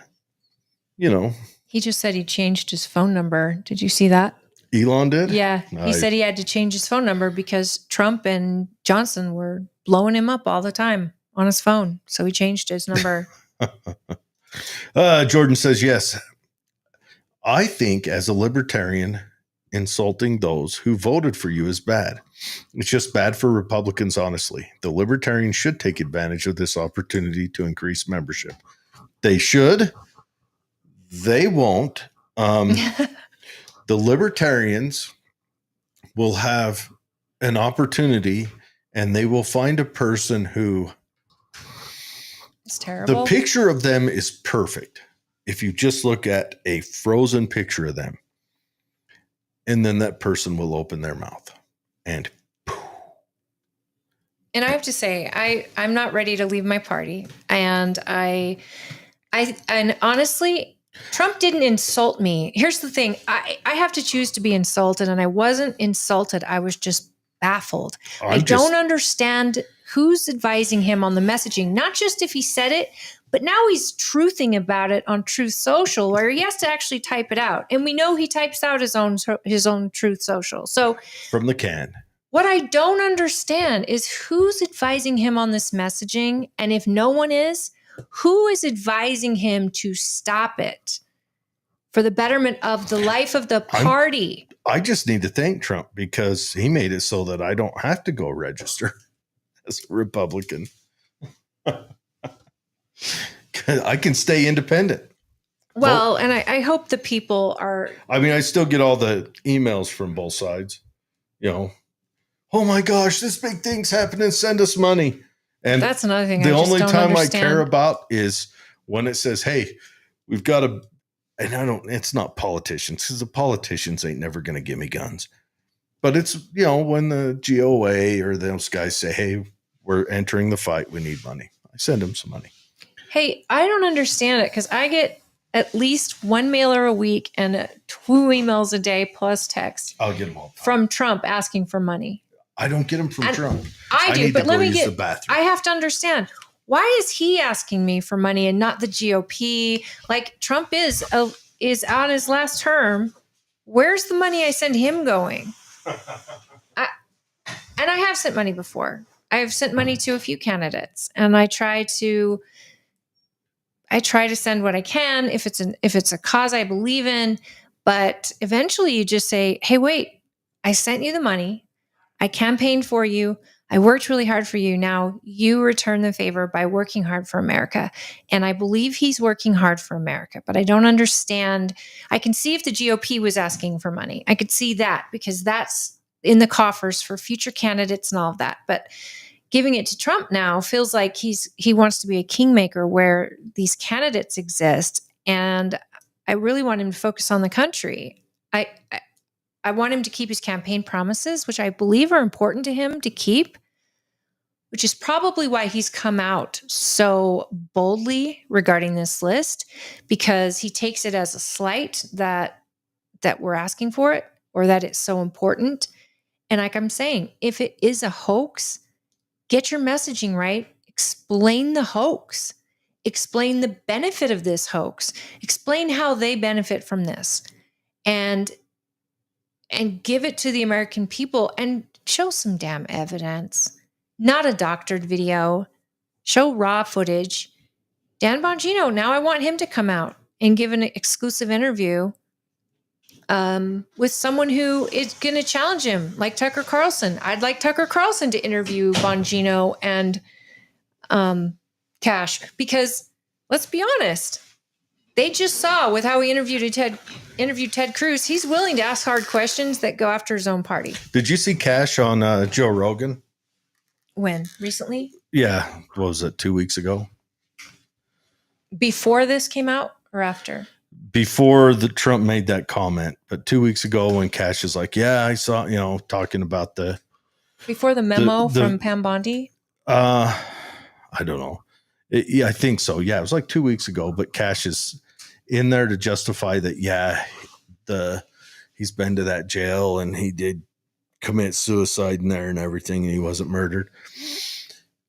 B: he just said he changed his phone number. Did you see that?
A: Elon did?
B: Yeah. He said he had to change his phone number because Trump and Johnson were blowing him up all the time on his phone. So he changed his number.
A: Jordan says, yes. I think as a libertarian, insulting those who voted for you is bad. It's just bad for Republicans, honestly. The libertarians should take advantage of this opportunity to increase membership. They should. They won't. The libertarians will have an opportunity, and they will find a person who
B: it's terrible.
A: The picture of them is perfect. If you just look at a frozen picture of them, and then that person will open their mouth and
B: I have to say, I'm not ready to leave my party. And and honestly, Trump didn't insult me. Here's the thing. I have to choose to be insulted, and I wasn't insulted. I was just baffled. I don't understand who's advising him on the messaging, not just if he said it, but now he's truthing about it on Truth Social, where he has to actually type it out. And we know he types out his own Truth Social. So
A: from the can.
B: What I don't understand is who's advising him on this messaging. And if no one is, who is advising him to stop it for the betterment of the life of the party?
A: I just need to thank Trump because he made it so that I don't have to go register as a Republican. I can stay independent.
B: Well, and I hope the people are.
A: I mean, I still get all the emails from both sides, oh my gosh, this big thing's happening. Send us money. And
B: that's another thing.
A: The only time I care about is when it says, hey, we've got to, and it's not politicians because the politicians ain't never going to give me guns. But it's, when the GOA or those guys say, hey, we're entering the fight. We need money. I send them some money.
B: Hey, I don't understand it because I get at least one mailer a week and 2 emails a day plus text.
A: I'll get them all
B: from Trump asking for money.
A: I don't get them from Trump.
B: I do, but let me get. I have to understand, why is he asking me for money and not the GOP? Like Trump is on his last term. Where's the money I send him going? I have sent money before. I have sent money to a few candidates, and I try to send what I can if it's a cause I believe in. But eventually, you just say, "Hey, wait! I sent you the money. I campaigned for you. I worked really hard for you. Now you return the favor by working hard for America. And I believe he's working hard for America, but I don't understand. I can see if the GOP was asking for money. I could see that because that's in the coffers for future candidates and all of that. But giving it to Trump now feels like he wants to be a kingmaker where these candidates exist. And I really want him to focus on the country. I want him to keep his campaign promises, which I believe are important to him to keep, which is probably why he's come out so boldly regarding this list, because he takes it as a slight that we're asking for it or that it's so important. And like I'm saying, if it is a hoax, get your messaging right. Explain the hoax. Explain the benefit of this hoax. Explain how they benefit from this. And give it to the American people and show some damn evidence, not a doctored video. Show raw footage. Dan Bongino, now I want him to come out and give an exclusive interview with someone who is going to challenge him, like Tucker Carlson. I'd like Tucker Carlson to interview Bongino and Cash, because let's be honest, they just saw with how he interviewed Ted Cruz, he's willing to ask hard questions that go after his own party.
A: Did you see Cash on Joe Rogan?
B: When? Recently?
A: Yeah. What was it, 2 weeks ago?
B: Before this came out or after?
A: Before the Trump made that comment, but 2 weeks ago when Cash is like, yeah, I saw, talking about the...
B: Before the memo from Pam Bondi?
A: I don't know. Yeah, I think so. Yeah, it was like 2 weeks ago, but Cash is in there to justify that, he's been to that jail and he did commit suicide in there and everything, and he wasn't murdered.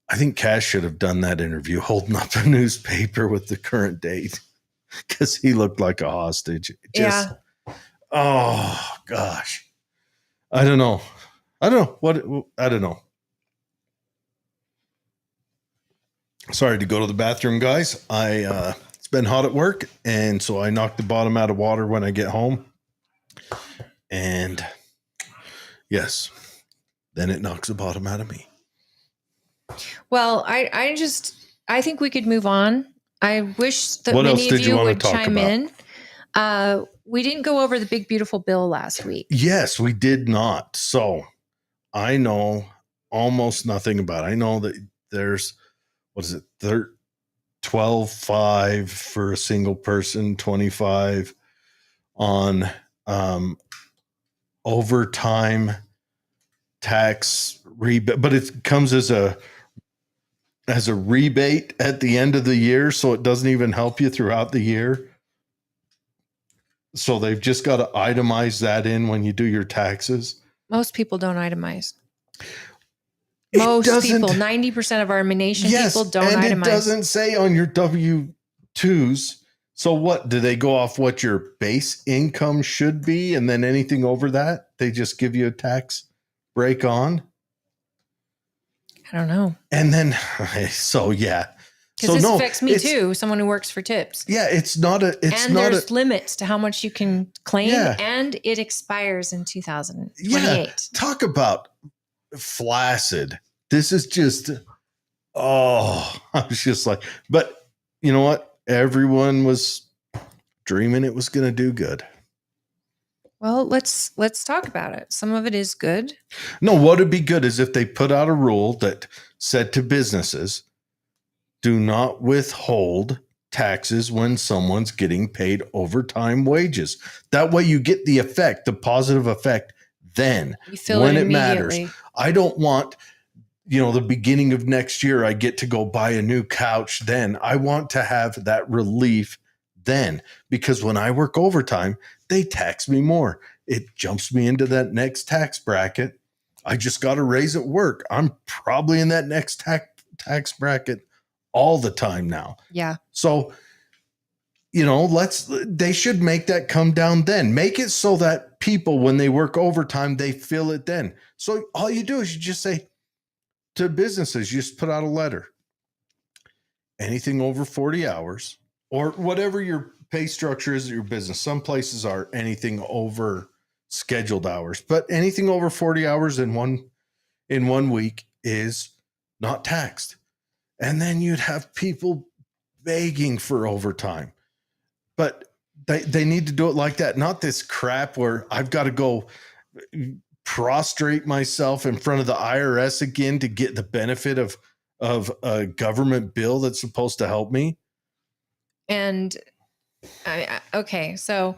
A: I think Cash should have done that interview holding up a newspaper with the current date, because he looked like a hostage. Oh, gosh. I don't know. I don't know. Sorry to go to the bathroom, guys. It's been hot at work, and so I knocked the bottom out of water when I get home. And yes, then it knocks the bottom out of me.
B: Well, I think we could move on. I wish that
A: what
B: many of you would chime
A: about?
B: in. We didn't go over the big, beautiful bill last week.
A: Yes, we did not. So I know almost nothing about it. I know that there's, 12.5 for a single person, 25 on overtime tax rebate, but it comes as a rebate at the end of the year, so it doesn't even help you throughout the year. So they've just got to itemize that in when you do your taxes.
B: Most people don't itemize. Most people, 90% of our nation, people don't itemize.
A: And it doesn't say on your W-2s. So what, do they go off what your base income should be, and then anything over that, they just give you a tax break on?
B: I don't know.
A: And then, so yeah.
B: Because this affects me too, someone who works for tips.
A: Yeah, there's
B: limits to how much you can claim, and it expires in 2028.
A: Yeah, talk about flaccid. This is just, I was just like, but you know what? Everyone was dreaming it was going to do good.
B: Well, let's talk about it. Some of it is good.
A: No, what would be good is if they put out a rule that said to businesses, do not withhold taxes when someone's getting paid overtime wages. That way you get the effect, the positive effect then when it matters. I don't want, the beginning of next year, I get to go buy a new couch then. I want to have that relief then, because when I work overtime, they tax me more. It jumps me into that next tax bracket. I just got a raise at work. I'm probably in that next tax bracket all the time now.
B: Yeah.
A: So, they should make that come down then. Make it so that people, when they work overtime, they feel it then. So all you do is you just say to businesses, you just put out a letter. Anything over 40 hours or whatever your pay structure is at your business. Some places are anything over scheduled hours, but anything over 40 hours in one week, is not taxed. And then you'd have people begging for overtime. But they need to do it like that, not this crap where I've got to go prostrate myself in front of the IRS again to get the benefit of a government bill that's supposed to help me.
B: And okay, so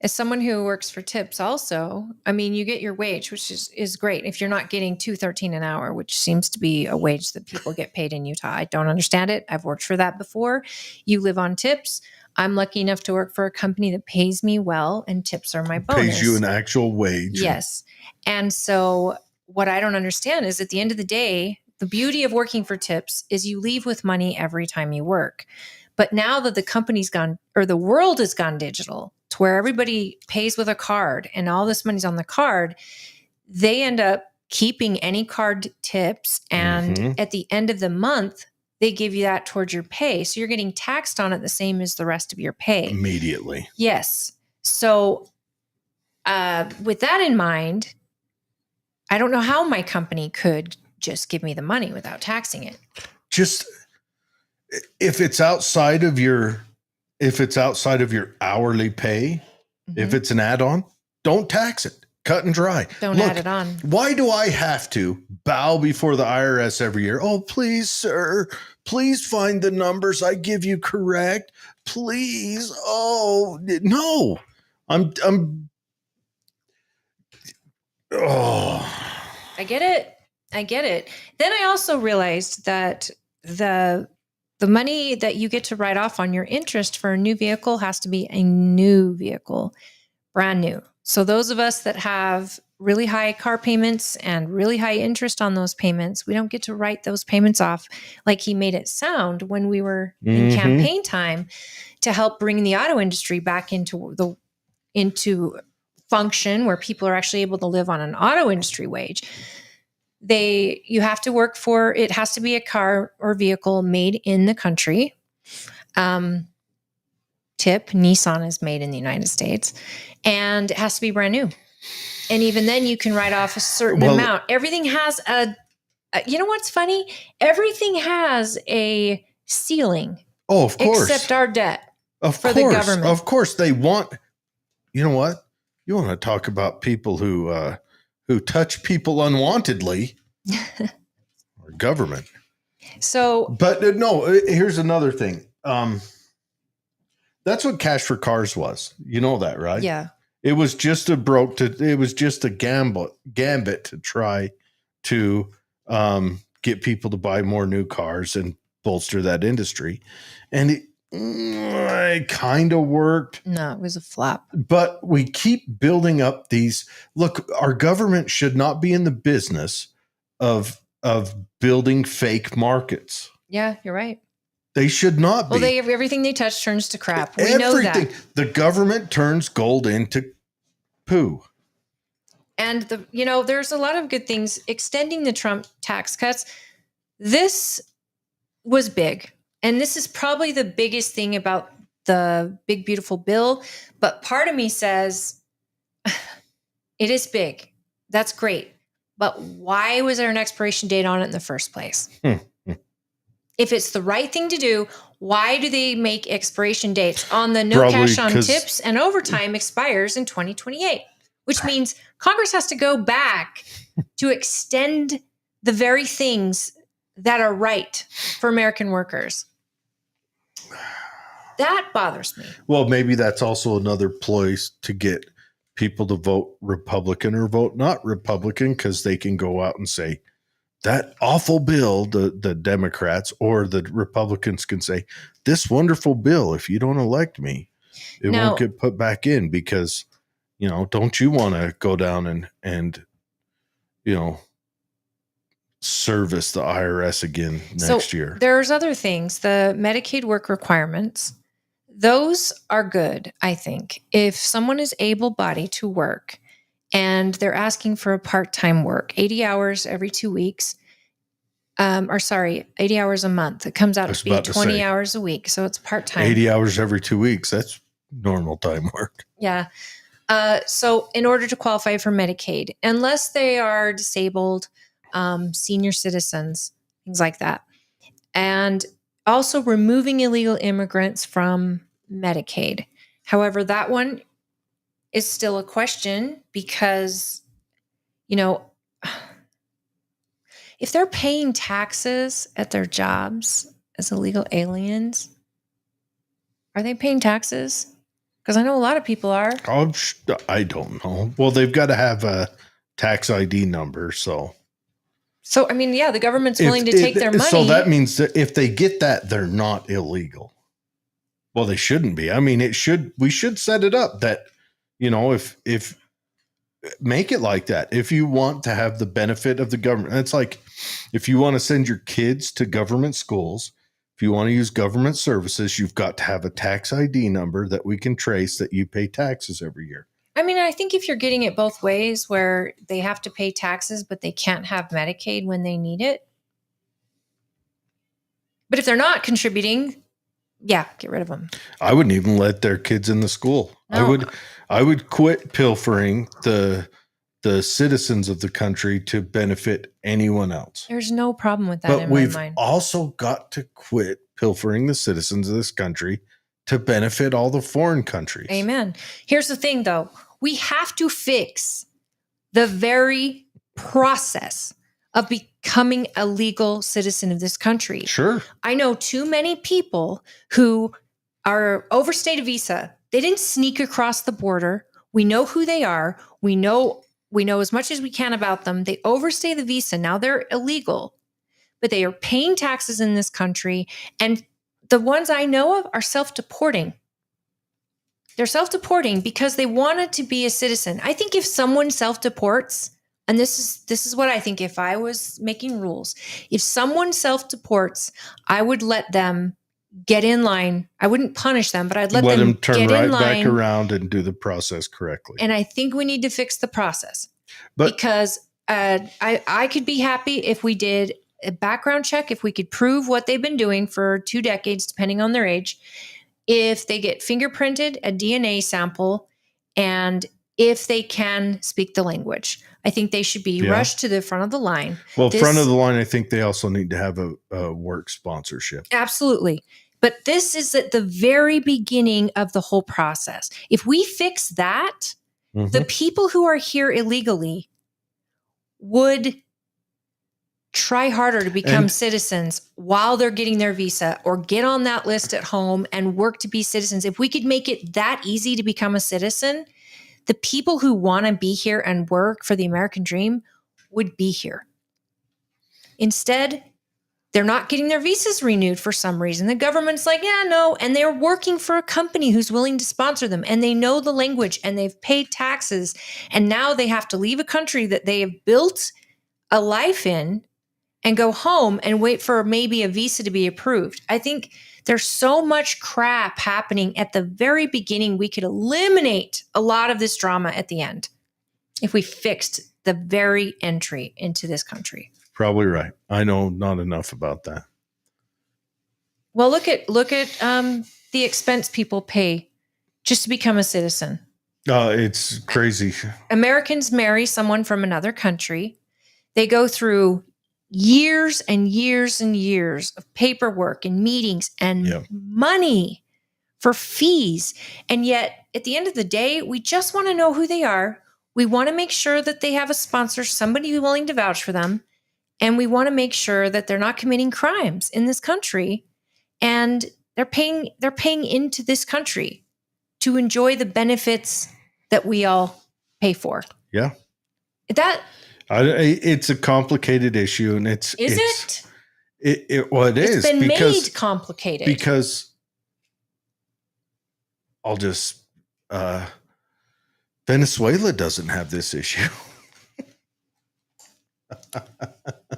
B: as someone who works for tips also, I mean, you get your wage, which is great. If you're not getting $2.13 an hour, which seems to be a wage that people get paid in Utah. I don't understand it. I've worked for that before. You live on tips. I'm lucky enough to work for a company that pays me well, and tips are my bonus.
A: Pays you an actual wage.
B: Yes. And so what I don't understand is at the end of the day, the beauty of working for tips is you leave with money every time you work. But now that the company's gone, or the world has gone digital, to where everybody pays with a card and all this money's on the card, they end up keeping any card tips. And at the end of the month, they give you that towards your pay. So you're getting taxed on it the same as the rest of your pay.
A: Immediately.
B: Yes. So with that in mind, I don't know how my company could just give me the money without taxing it.
A: Just if it's outside of your hourly pay, if it's an add-on, don't tax it. Cut and dry.
B: Don't add it on.
A: Why do I have to bow before the IRS every year? Oh, please, sir, please find the numbers I give you correct. Please. Oh, no. I
B: get it. Then I also realized that the money that you get to write off on your interest for a new vehicle has to be a new vehicle, brand new. So those of us that have really high car payments and really high interest on those payments, we don't get to write those payments off like he made it sound when we were in campaign time to help bring the auto industry back into function where people are actually able to live on an auto industry wage. You have to work for, it has to be a car or vehicle made in the country. Tip, Nissan is made in the United States, and it has to be brand new. And even then you can write off a certain amount. Everything has you know what's funny? Everything has a ceiling.
A: Oh, of course.
B: Except our debt
A: for
B: the government.
A: Of course they want, you know what? You want to talk about people who touch people unwantedly or government.
B: So,
A: but no, here's another thing. That's what Cash for Cars was. You know that, right?
B: Yeah.
A: It was just a gambit to try to get people to buy more new cars and bolster that industry. And it kind of worked.
B: No, it was a flop.
A: But we keep building up these. Look, our government should not be in the business of building fake markets.
B: Yeah, you're right.
A: They should not be.
B: Well, everything they touch turns to crap. We know that.
A: The government turns gold into poo.
B: And there's a lot of good things. Extending the Trump tax cuts. This was big. And this is probably the biggest thing about the big, beautiful bill. But part of me says, it is big. That's great. But why was there an expiration date on it in the first place? If it's the right thing to do, why do they make expiration dates on the no cash on tips and overtime expires in 2028? Which means Congress has to go back to extend the very things that are right for American workers. That bothers me.
A: Well, maybe that's also another place to get people to vote Republican or vote not Republican, because they can go out and say, that awful bill, the Democrats or the Republicans can say, this wonderful bill, if you don't elect me, it won't get put back in because, don't you want to go down and service the IRS again next year?
B: There's other things. The Medicaid work requirements, those are good, I think. If someone is able-bodied to work and they're asking for a part-time work, 80 hours every 2 weeks, 80 hours a month. It comes out to be 20 hours a week. So it's part-time.
A: 80 hours every 2 weeks. That's normal time work.
B: Yeah. So in order to qualify for Medicaid, unless they are disabled, senior citizens, things like that. And also removing illegal immigrants from Medicaid. However, that one is still a question because, if they're paying taxes at their jobs as illegal aliens, are they paying taxes? Because I know a lot of people are.
A: I don't know. Well, they've got to have a tax ID number, so.
B: So, the government's willing to take their money.
A: So that means that if they get that, they're not illegal. Well, they shouldn't be. We should set it up that, if make it like that. If you want to have the benefit of the government, it's like if you want to send your kids to government schools, if you want to use government services, you've got to have a tax ID number that we can trace that you pay taxes every year.
B: I think if you're getting it both ways where they have to pay taxes, but they can't have Medicaid when they need it. But if they're not contributing, yeah, get rid of them.
A: I wouldn't even let their kids in the school. No. I would quit pilfering the citizens of the country to benefit anyone else.
B: There's no problem with that in my mind.
A: But we've also got to quit pilfering the citizens of this country to benefit all the foreign countries.
B: Amen. Here's the thing, though. We have to fix the very process of becoming a legal citizen of this country.
A: Sure.
B: I know too many people who are overstayed a visa. They didn't sneak across the border. We know who they are. We know as much as we can about them. They overstay the visa. Now they're illegal, but they are paying taxes in this country. And the ones I know of are self-deporting. They're self-deporting because they wanted to be a citizen. I think if someone self-deports, and this is what I think if I was making rules, if someone self-deports, I would let them get in line. I wouldn't punish them, but I'd let them
A: turn
B: get
A: right
B: in line
A: back around and do the process correctly.
B: And I think we need to fix the process because I could be happy if we did a background check, if we could prove what they've been doing for 2 decades, depending on their age, if they get fingerprinted, a DNA sample, and if they can speak the language. I think they should be rushed to the front of the line.
A: Well, front of the line, I think they also need to have a work sponsorship.
B: Absolutely. But this is at the very beginning of the whole process. If we fix that, the people who are here illegally would try harder to become citizens while they're getting their visa or get on that list at home and work to be citizens. If we could make it that easy to become a citizen, the people who want to be here and work for the American dream would be here. Instead, they're not getting their visas renewed for some reason. The government's like, yeah, no. And they're working for a company who's willing to sponsor them. And they know the language and they've paid taxes. And now they have to leave a country that they have built a life in and go home and wait for maybe a visa to be approved. I think there's so much crap happening at the very beginning. We could eliminate a lot of this drama at the end if we fixed the very entry into this country.
A: Probably right. I know not enough about that.
B: Well, look at the expense people pay just to become a citizen.
A: It's crazy.
B: Americans marry someone from another country. They go through years and years and years of paperwork and meetings and money for fees. And yet at the end of the day, we just want to know who they are. We want to make sure that they have a sponsor, somebody who's willing to vouch for them. And we want to make sure that they're not committing crimes in this country. And they're paying into this country to enjoy the benefits that we all pay for.
A: Yeah.
B: It's
A: a complicated issue, and it is.
B: It's been made complicated
A: because Venezuela doesn't have this issue.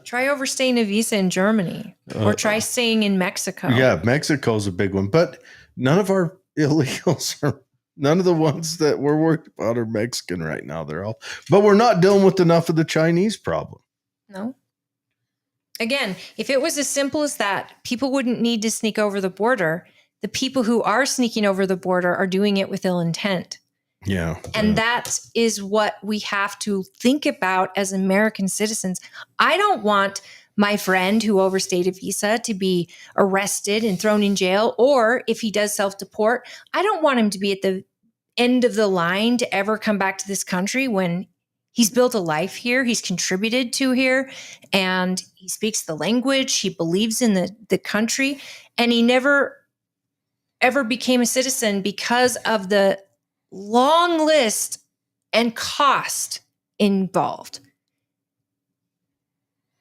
B: Try overstaying a visa in Germany, or try staying in Mexico.
A: Yeah, Mexico's a big one, but none of our illegals are. None of the ones that we're worried about are Mexican right now. But we're not dealing with enough of the Chinese problem.
B: No. Again, if it was as simple as that, people wouldn't need to sneak over the border. The people who are sneaking over the border are doing it with ill intent.
A: Yeah.
B: And that is what we have to think about as American citizens. I don't want my friend who overstayed a visa to be arrested and thrown in jail, or if he does self-deport, I don't want him to be at the end of the line to ever come back to this country when he's built a life here, he's contributed to here, and he speaks the language, he believes in the country, and he never ever became a citizen because of the long list and cost involved.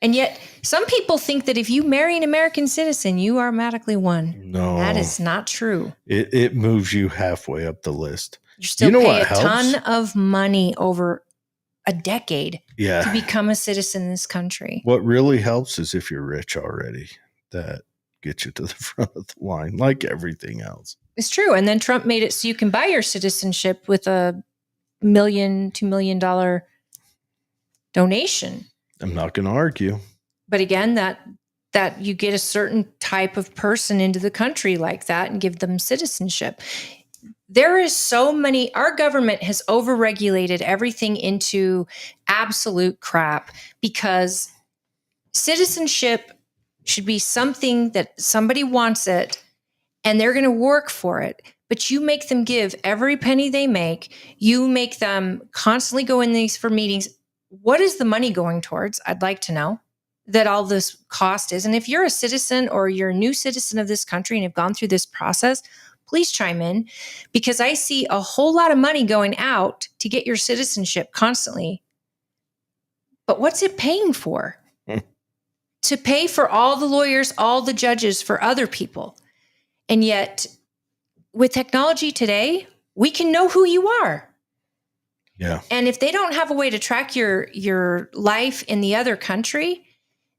B: And yet some people think that if you marry an American citizen, you are automatically one.
A: No.
B: That is not true.
A: It moves you halfway up the list.
B: You still
A: know
B: pay
A: what
B: a
A: helps?
B: ton of money over a decade
A: Yeah.
B: to become a citizen in this country.
A: What really helps is if you're rich already. That gets you to the front of the line, like everything else.
B: It's true. And then Trump made it so you can buy your citizenship with $1 million, $2 million donation.
A: I'm not going to argue.
B: But again, that you get a certain type of person into the country like that and give them citizenship. There is so many, our government has overregulated everything into absolute crap because citizenship should be something that somebody wants it and they're going to work for it. But you make them give every penny they make. You make them constantly go in these for meetings. What is the money going towards? I'd like to know that all this cost is. And if you're a citizen or you're a new citizen of this country and have gone through this process, please chime in, because I see a whole lot of money going out to get your citizenship constantly. But what's it paying for? To pay for all the lawyers, all the judges, for other people. And yet, with technology today, we can know who you are.
A: Yeah.
B: And if they don't have a way to track your life in the other country,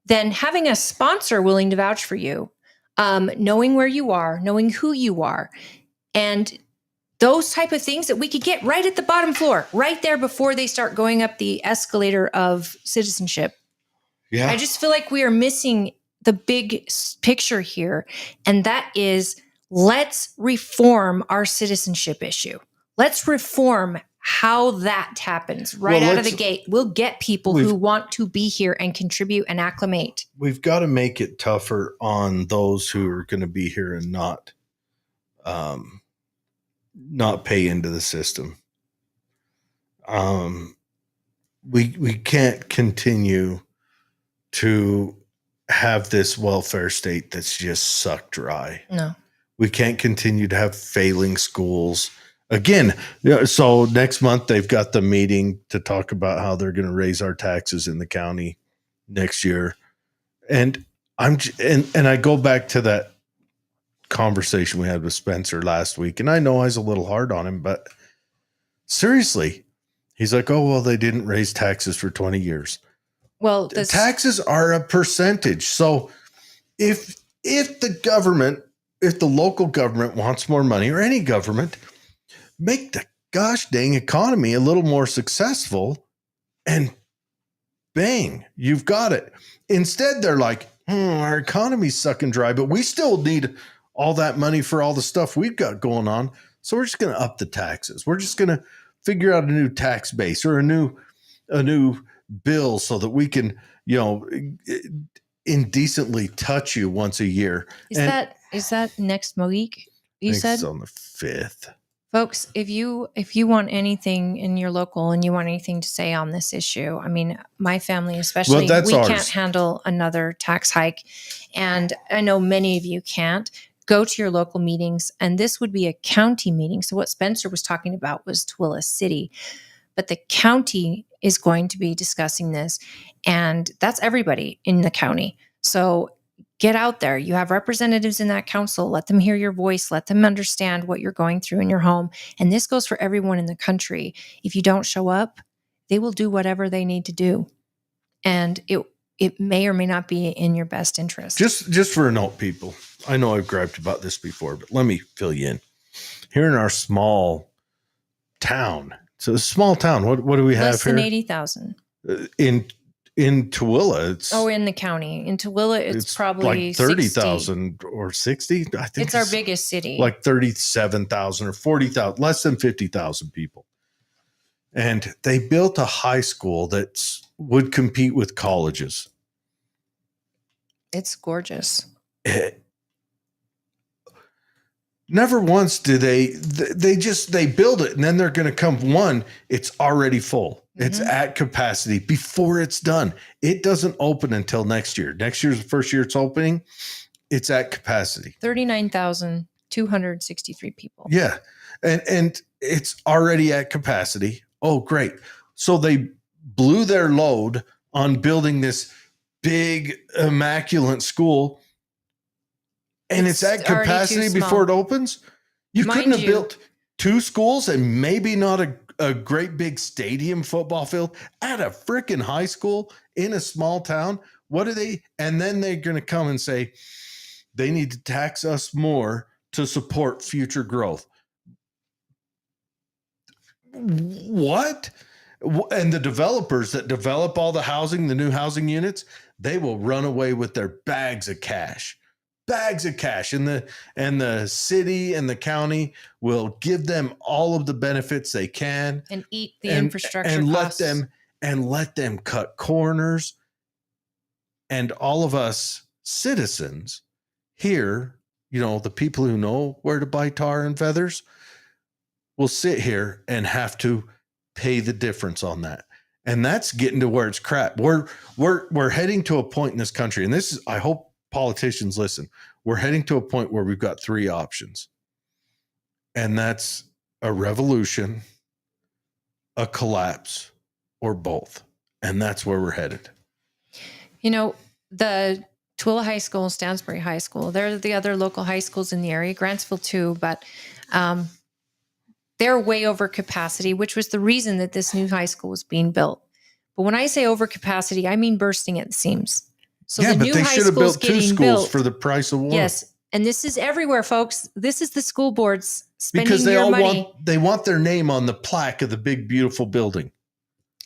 B: then having a sponsor willing to vouch for you, knowing where you are, knowing who you are, and those type of things that we could get right at the bottom floor, right there before they start going up the escalator of citizenship.
A: Yeah.
B: I just feel like we are missing the big picture here. And that is, let's reform our citizenship issue. Let's reform how that happens right out of the gate. We'll get people who want to be here and contribute and acclimate.
A: We've got to make it tougher on those who are going to be here and not pay into the system. We can't continue to have this welfare state that's just sucked dry.
B: No.
A: We can't continue to have failing schools. Again, so next month they've got the meeting to talk about how they're going to raise our taxes in the county next year. And I go back to that conversation we had with Spencer last week. And I know I was a little hard on him, but seriously, he's like, oh, well, they didn't raise taxes for 20 years.
B: Well,
A: taxes are a percentage. So if the local government wants more money, or any government, make the gosh dang economy a little more successful, and bang, you've got it. Instead, they're like, our economy's sucking dry, but we still need all that money for all the stuff we've got going on. So we're just going to up the taxes. We're just going to figure out a new tax base or a new bill so that we can, indecently touch you once a year.
B: Is that next week? You said
A: it's on the 5th.
B: Folks, if you want anything in your local and you want anything to say on this issue, I mean, my family especially, we can't handle another tax hike. And I know many of you can't. Go to your local meetings, and this would be a county meeting. So what Spencer was talking about was Tooele City, but the county is going to be discussing this, and that's everybody in the county. So get out there. You have representatives in that council. Let them hear your voice. Let them understand what you're going through in your home. And this goes for everyone in the country. If you don't show up, they will do whatever they need to do. And it may or may not be in your best interest.
A: Just for a note, people, I know I've griped about this before, but let me fill you in. Here in our small town, so a small town, what do we have here?
B: Less than 80,000.
A: In Tooele, it's
B: in the county. In Tooele, it's probably
A: like 30,000 or 60. I think
B: it's our biggest city.
A: Like 37,000 or 40,000, less than 50,000 people. And they built a high school that would compete with colleges.
B: It's gorgeous.
A: Never once do they build it and then they're going to come. One, it's already full. It's at capacity before it's done. It doesn't open until next year. Next year's the first year it's opening. It's at capacity.
B: 39,263 people.
A: Yeah. And it's already at capacity. Oh, great. So they blew their load on building this big, immaculate school. And it's at capacity before it opens. You couldn't have built 2 schools and maybe not a great big stadium football field at a freaking high school in a small town. What do they? And then they're going to come and say they need to tax us more to support future growth. What? And the developers that develop all the housing, the new housing units, they will run away with their bags of cash. And the city and the county will give them all of the benefits they can
B: and eat the infrastructure
A: and
B: costs.
A: let them cut corners. And all of us citizens here, the people who know where to buy tar and feathers, will sit here and have to pay the difference on that. And that's getting to where it's crap. We're heading to a point in this country, and this is, I hope politicians listen. We're heading to a point where we've got 3 options. And that's a revolution, a collapse, or both. And that's where we're headed.
B: The Tooele High School, Stansbury High School, they're the other local high schools in the area, Grantsville too, but they're way over capacity, which was the reason that this new high school was being built. But when I say over capacity, I mean bursting at the seams. So
A: yeah,
B: the
A: but
B: new
A: they
B: high
A: should have built 2 schools
B: built
A: for the price of one.
B: Yes, and this is everywhere, folks. This is the school boards spending
A: because they
B: your
A: all
B: money.
A: they want their name on the plaque of the big, beautiful building.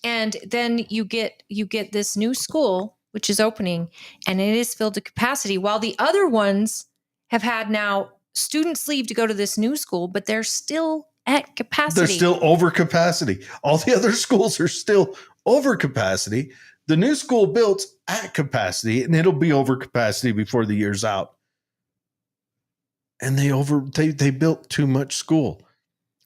B: And then you get this new school, which is opening, and it is filled to capacity, while the other ones have had now students leave to go to this new school, but they're still at capacity.
A: They're still over capacity. All the other schools are still over capacity. The new school built at capacity, and it'll be over capacity before the year's out. And they built too much school.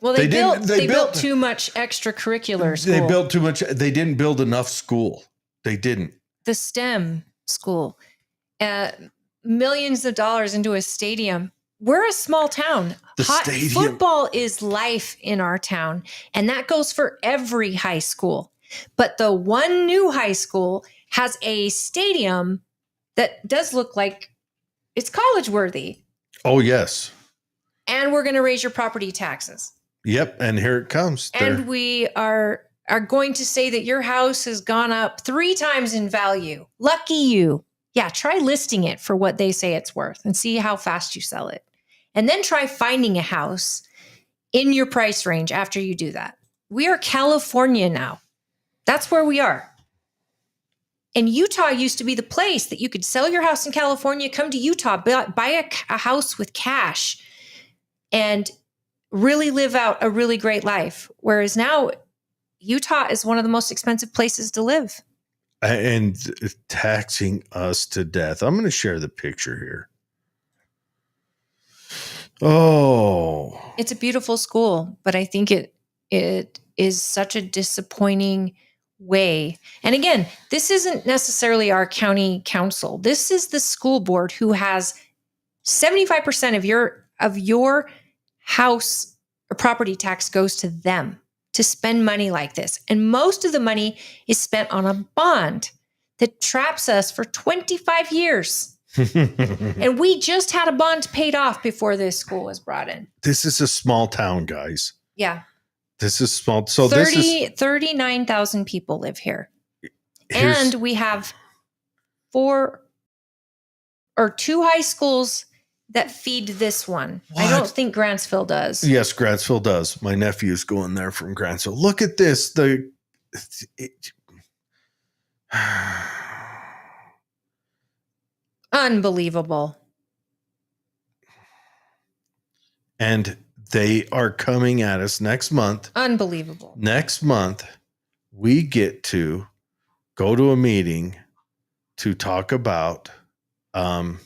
B: Well, they built too much extracurricular school.
A: They built too much. They didn't build enough school. They didn't.
B: The STEM school, millions of dollars into a stadium. We're a small town. Football is life in our town, and that goes for every high school. But the one new high school has a stadium that does look like it's college worthy.
A: Oh, yes.
B: And we're going to raise your property taxes.
A: Yep. And here it comes.
B: And we are going to say that your house has gone up 3 times in value. Lucky you. Yeah, try listing it for what they say it's worth and see how fast you sell it. And then try finding a house in your price range after you do that. We are California now. That's where we are. And Utah used to be the place that you could sell your house in California, come to Utah, buy a house with cash, and really live out a really great life. Whereas now, Utah is one of the most expensive places to live.
A: And taxing us to death. I'm going to share the picture here. Oh.
B: It's a beautiful school, but I think it is such a disappointing way. And again, this isn't necessarily our county council. This is the school board who has 75% of your house or property tax goes to them to spend money like this. And most of the money is spent on a bond that traps us for 25 years. And we just had a bond paid off before this school was brought in.
A: This is a small town, guys.
B: Yeah.
A: This is small. So
B: 39,000 people live here. And we have 2 high schools that feed this one. What? I don't think Grantsville does.
A: Yes, Grantsville does. My nephew's going there from Grantsville. Look at this.
B: Unbelievable.
A: And They are coming at us next month.
B: Unbelievable.
A: Next month, we get to go to a meeting to talk about, look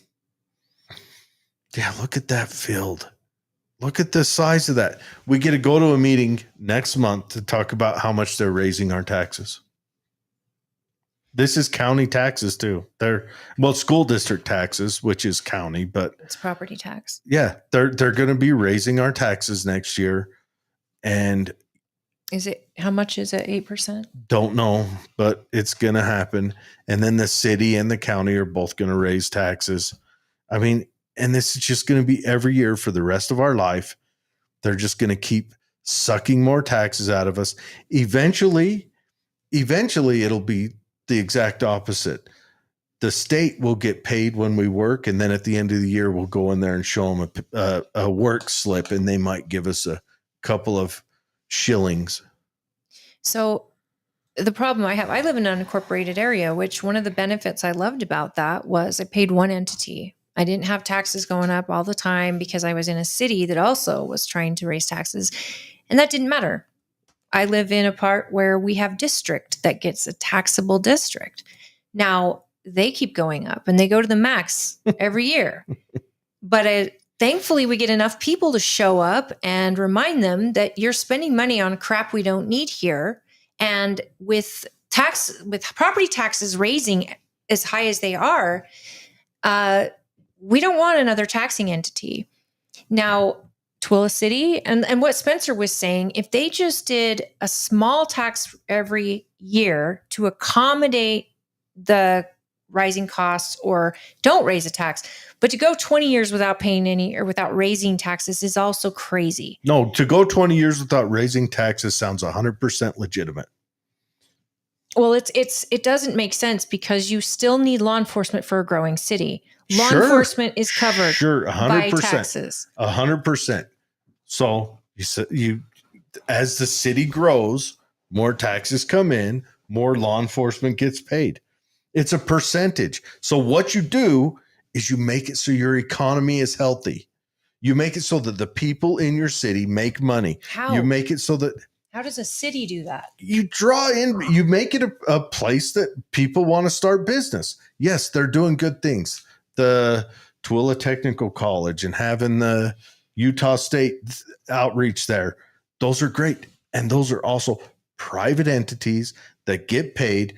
A: at that field. Look at the size of that. We get to go to a meeting next month to talk about how much they're raising our taxes. This is county taxes too. School district taxes, which is county, but
B: it's property tax.
A: Yeah, they're going to be raising our taxes next year. And
B: how much is it? 8%?
A: Don't know, but it's going to happen. And then the city and the county are both going to raise taxes. I mean, and this is just going to be every year for the rest of our life. They're just going to keep sucking more taxes out of us. Eventually it'll be the exact opposite. The state will get paid when we work, and then at the end of the year, we'll go in there and show them a work slip, and they might give us a couple of shillings.
B: So the problem I live in an unincorporated area, which one of the benefits I loved about that was I paid one entity. I didn't have taxes going up all the time because I was in a city that also was trying to raise taxes, and that didn't matter. I live in a part where we have district that gets a taxable district. Now, they keep going up and they go to the max every year. But thankfully, we get enough people to show up and remind them that you're spending money on crap we don't need here. And with property taxes raising as high as they are, we don't want another taxing entity. Now, Tooele City, and what Spencer was saying, if they just did a small tax every year to accommodate the rising costs, or don't raise a tax, but to go 20 years without paying any or without raising taxes is also crazy.
A: No, to go 20 years without raising taxes sounds 100% legitimate.
B: Well, it doesn't make sense because you still need law enforcement for a growing city. Law enforcement is covered
A: 100%,
B: by taxes.
A: 100%. So you, as the city grows, more taxes come in, more law enforcement gets paid. It's a percentage. So what you do is you make it so your economy is healthy. You make it so that the people in your city make money.
B: How?
A: You make it so that.
B: How does a city do that?
A: You make it a place that people want to start business. Yes, they're doing good things. The Tooele Technical College and having the Utah State outreach there, those are great. And those are also private entities that get paid.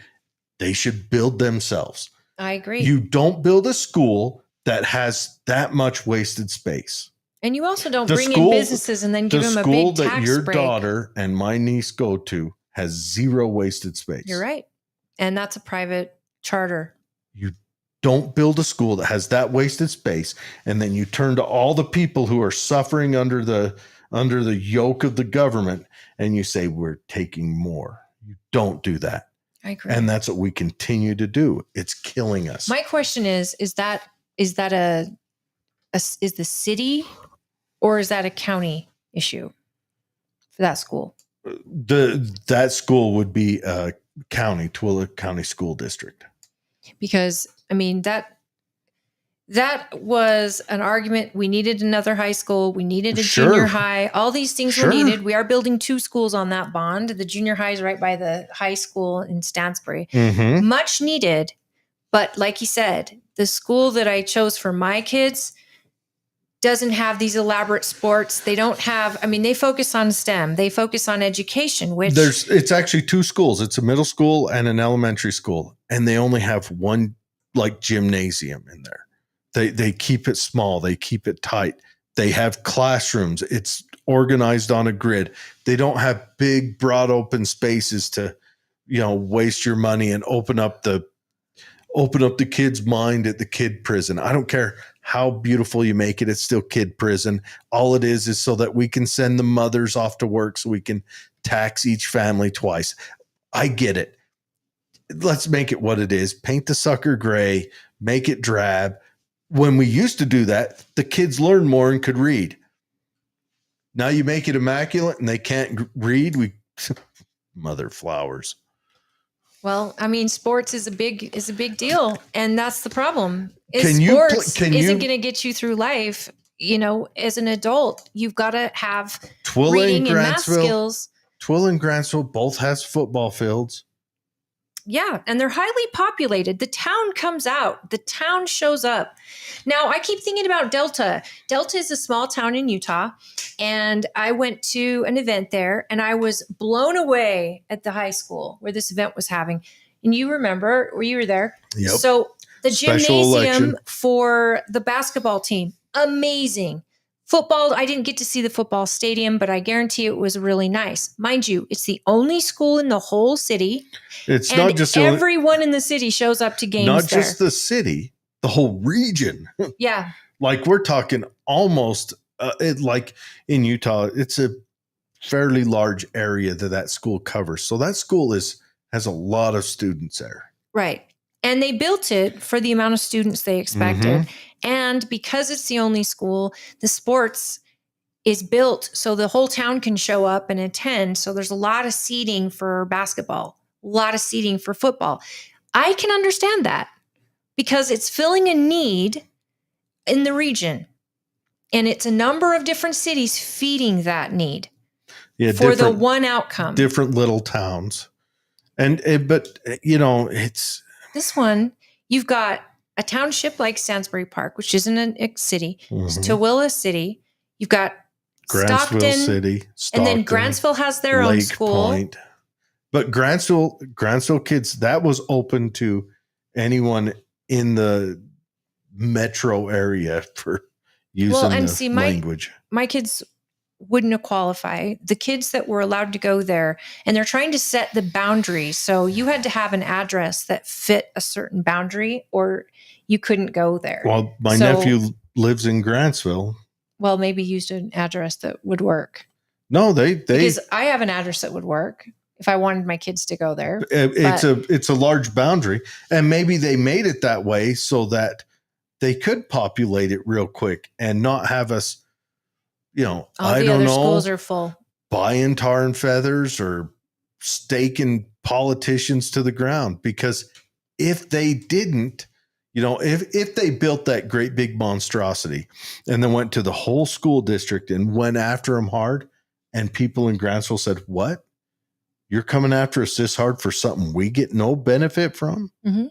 A: They should build themselves.
B: I agree.
A: You don't build a school that has that much wasted space.
B: And you also don't bring in businesses and then give them a big tax break. The school that your daughter and my niece go to has zero wasted space. You're right. And that's a private charter.
A: You don't build a school that has that wasted space, and then you turn to all the people who are suffering under the yoke of the government, and you say, we're taking more. You don't do that.
B: I agree.
A: And that's what we continue to do. It's killing us.
B: My question is the city or is that a county issue for that school?
A: That school would be a Tooele County School District.
B: Because I mean that was an argument. We needed another high school. We needed a junior high. All these things were needed. We are building 2 schools on that bond. The junior high is right by the high school in Stansbury. Mm-hmm. Much needed. But like you said, the school that I chose for my kids doesn't have these elaborate sports. They don't have, they focus on STEM. They focus on education, which
A: it's actually 2 schools. It's a middle school and an elementary school. And they only have one gymnasium in there. They keep it small. They keep it tight. They have classrooms. It's organized on a grid. They don't have big, broad open spaces to, waste your money and open up the kid's mind at the kid prison. I don't care how beautiful you make it. It's still kid prison. All it is so that we can send the mothers off to work so we can tax each family twice. I get it. Let's make it what it is. Paint the sucker gray, make it drab. When we used to do that, the kids learned more and could read. Now you make it immaculate and they can't read. Mother flowers.
B: Well, sports is a big deal, and that's the problem. Sports isn't going to get you through life. as an adult, you've got to have
A: Twilla
B: reading and math skills.
A: Twilla and Grantsville both has football fields.
B: Yeah, and they're highly populated. The town comes out. The town shows up. Now, I keep thinking about Delta. Delta is a small town in Utah, and I went to an event there, and I was blown away at the high school where this event was having. And you remember, you were there.
A: Yep.
B: So the
A: Special
B: gymnasium
A: election
B: for the basketball team, amazing. Football, I didn't get to see the football stadium, but I guarantee it was really nice. Mind you, it's the only school in the whole city.
A: It's not just
B: everyone in the city shows up to games.
A: Not just the city, the whole region.
B: Yeah.
A: Like we're talking almost like in Utah, it's a fairly large area that school covers. So that school has a lot of students there.
B: Right. And they built it for the amount of students they expected. Mm-hmm. And because it's the only school, the sports is built so the whole town can show up and attend. So there's a lot of seating for basketball, a lot of seating for football. I can understand that because it's filling a need in the region. And it's a number of different cities feeding that need for the one outcome.
A: Different little towns. But it's...
B: This one, you've got a township like Stansbury Park, which isn't a city. Mm-hmm. It's Tooele City. You've got
A: Grantsville
B: Stockton,
A: City.
B: And then Grantsville has their own school.
A: Point. But Grantsville kids, that was open to anyone in the metro area for using language.
B: My kids wouldn't have qualified. The kids that were allowed to go there, and they're trying to set the boundary. So you had to have an address that fit a certain boundary or you couldn't go there.
A: Well, my nephew lives in Grantsville.
B: Well, maybe used an address that would work.
A: No, because
B: I have an address that would work if I wanted my kids to go there.
A: It's a large boundary, and maybe they made it that way so that they could populate it real quick and not have us, I don't know,
B: schools are full,
A: buying tar and feathers or staking politicians to the ground. Because if they didn't, if they built that great big monstrosity and then went to the whole school district and went after them hard, and people in Grantsville said, "What? You're coming after us this hard for something we get no benefit from?" Mm-hmm. Do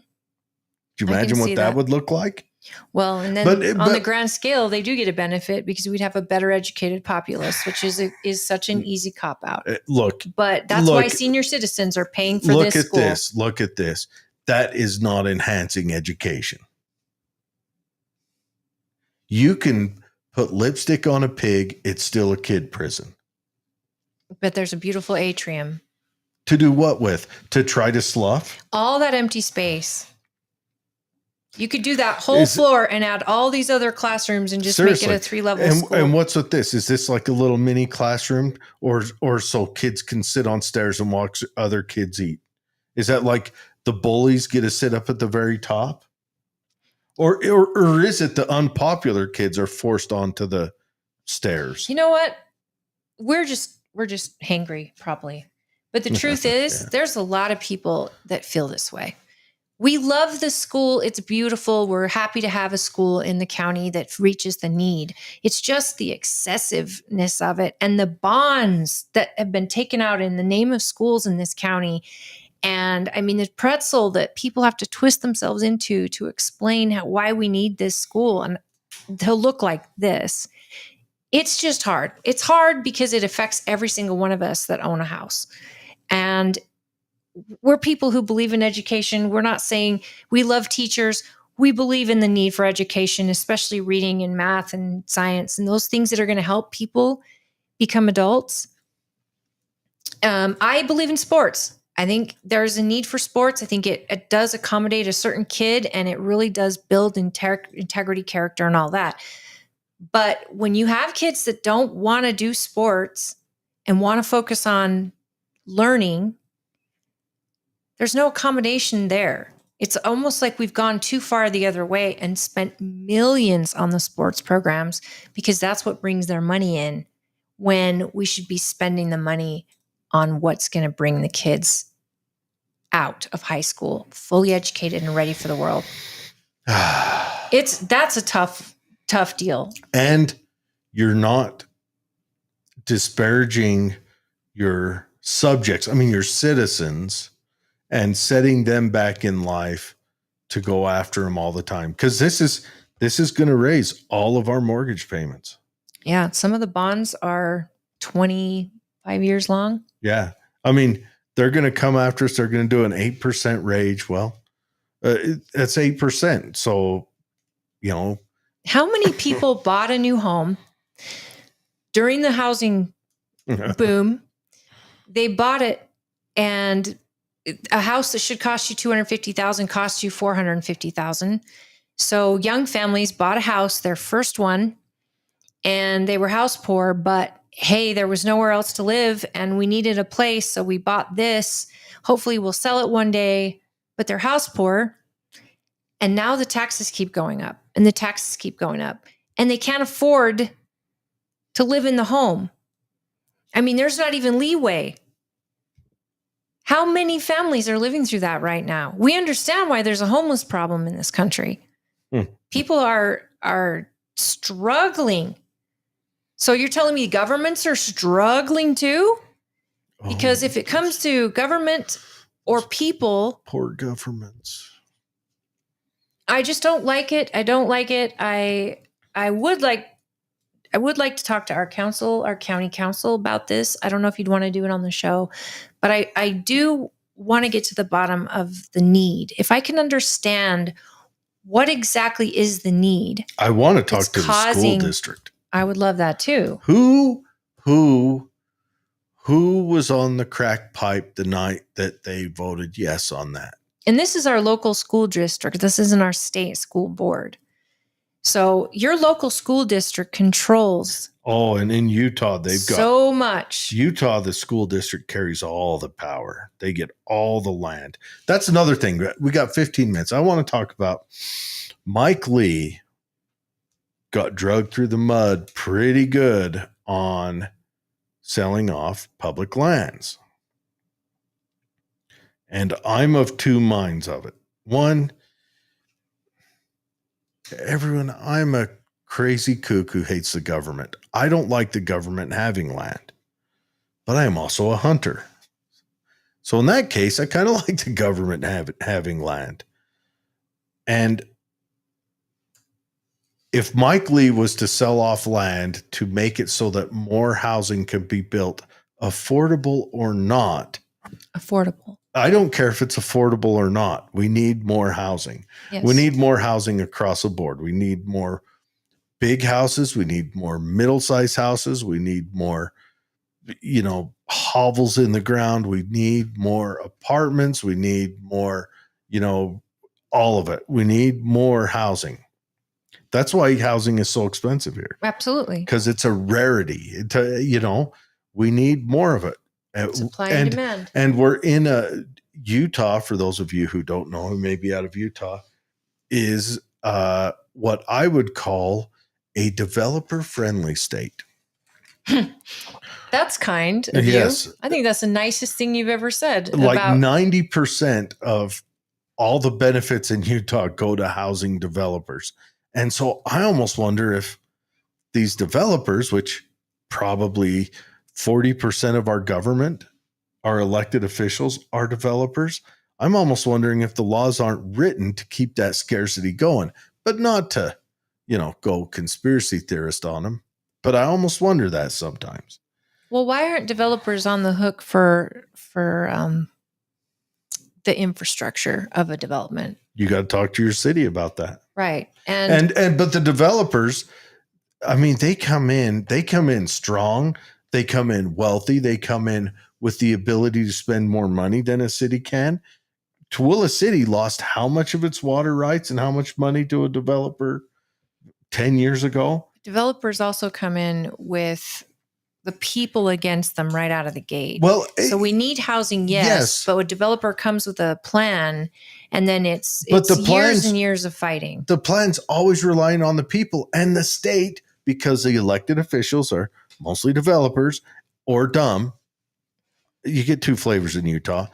A: you imagine what that would look like?
B: Well, and then on the grand scale, they do get a benefit because we'd have a better educated populace, which is such an easy cop out. But that's why senior citizens are paying for this school.
A: Look at this. That is not enhancing education. You can put lipstick on a pig. It's still a kid prison.
B: But there's a beautiful atrium.
A: To do what with? To try to slough?
B: All that empty space. You could do that whole floor and add all these other classrooms and just make it a 3-level school.
A: And what's with this? Is this like a little mini classroom or so kids can sit on stairs and watch other kids eat? Is that like the bullies get to sit up at the very top? Or is it the unpopular kids are forced onto the stairs?
B: You know what? We're just hangry, probably. But the truth is, there's a lot of people that feel this way. We love the school. It's beautiful. We're happy to have a school in the county that reaches the need. It's just the excessiveness of it and the bonds that have been taken out in the name of schools in this county. And I mean, the pretzel that people have to twist themselves into to explain why we need this school and to look like this. It's just hard. It's hard because it affects every single one of us that own a house. And we're people who believe in education. We're not saying we love teachers. We believe in the need for education, especially reading and math and science and those things that are going to help people become adults. I believe in sports. I think there's a need for sports. I think it does accommodate a certain kid, and it really does build integrity, character, and all that. But when you have kids that don't want to do sports and want to focus on learning, there's no accommodation there. It's almost like we've gone too far the other way and spent millions on the sports programs because that's what brings their money in, when we should be spending the money on what's going to bring the kids out of high school fully educated and ready for the world. That's a tough deal.
A: And you're not disparaging your subjects, your citizens, and setting them back in life to go after them all the time. Because this is going to raise all of our mortgage payments.
B: Yeah. Some of the bonds are 25 years long.
A: Yeah. They're going to come after us. They're going to do an 8% rage. Well, that's 8%. So,
B: how many people bought a new home during the housing boom? They bought it, and a house that should cost you $250,000 cost you $450,000. So young families bought a house, their first one, and they were house poor, but hey, there was nowhere else to live and we needed a place. So we bought this. Hopefully we'll sell it one day, but they're house poor. And now the taxes keep going up and the taxes keep going up and they can't afford to live in the home. There's not even leeway. How many families are living through that right now? We understand why there's a homeless problem in this country. People are struggling. So you're telling me governments are struggling too? Because if it comes to government or people,
A: poor governments.
B: I just don't like it. I don't like it. I would like to talk to our county council about this. I don't know if you'd want to do it on the show, but I do want to get to the bottom of the need. If I can understand what exactly is the need.
A: I want to talk to the school district.
B: I would love that too.
A: Who was on the crack pipe the night that they voted yes on that?
B: And this is our local school district. This isn't our state school board. So your local school district controls.
A: Oh, and in Utah, they've got
B: so much.
A: Utah, the school district carries all the power. They get all the land. That's another thing. We got 15 minutes. I want to talk about Mike Lee got dragged through the mud pretty good on selling off public lands. And I'm of two minds of it. One, I'm a crazy kook who hates the government. I don't like the government having land, but I am also a hunter. So in that case, I kind of like the government having land. And if Mike Lee was to sell off land to make it so that more housing could be built, affordable or not.
B: Affordable.
A: I don't care if it's affordable or not. We need more housing. Yes. We need more housing across the board. We need more big houses. We need more middle-sized houses. We need more, hovels in the ground. We need more apartments. We need more, all of it. We need more housing. That's why housing is so expensive here.
B: Absolutely.
A: Because it's a rarity. We need more of it.
B: Supply and demand.
A: And we're in Utah, for those of you who don't know, who may be out of Utah, is what I would call a developer-friendly state.
B: That's kind of you. I think that's the nicest thing you've ever said.
A: Like 90% of all the benefits in Utah go to housing developers. And so I almost wonder if these developers, which probably 40% of our government, our elected officials, are developers. I'm almost wondering if the laws aren't written to keep that scarcity going, but not to, go conspiracy theorist on them. But I almost wonder that sometimes.
B: Well, why aren't developers on the hook for the infrastructure of a development?
A: You got to talk to your city about that.
B: Right.
A: But the developers, they come in strong. They come in wealthy. They come in with the ability to spend more money than a city can. Tooele City lost how much of its water rights and how much money to a developer 10 years ago?
B: Developers also come in with the people against them right out of the gate.
A: Well,
B: so we need housing, yes, but a developer comes with a plan, and then it's years and years of fighting.
A: The plan's always relying on the people and the state, because the elected officials are mostly developers or dumb. You get two flavors in Utah.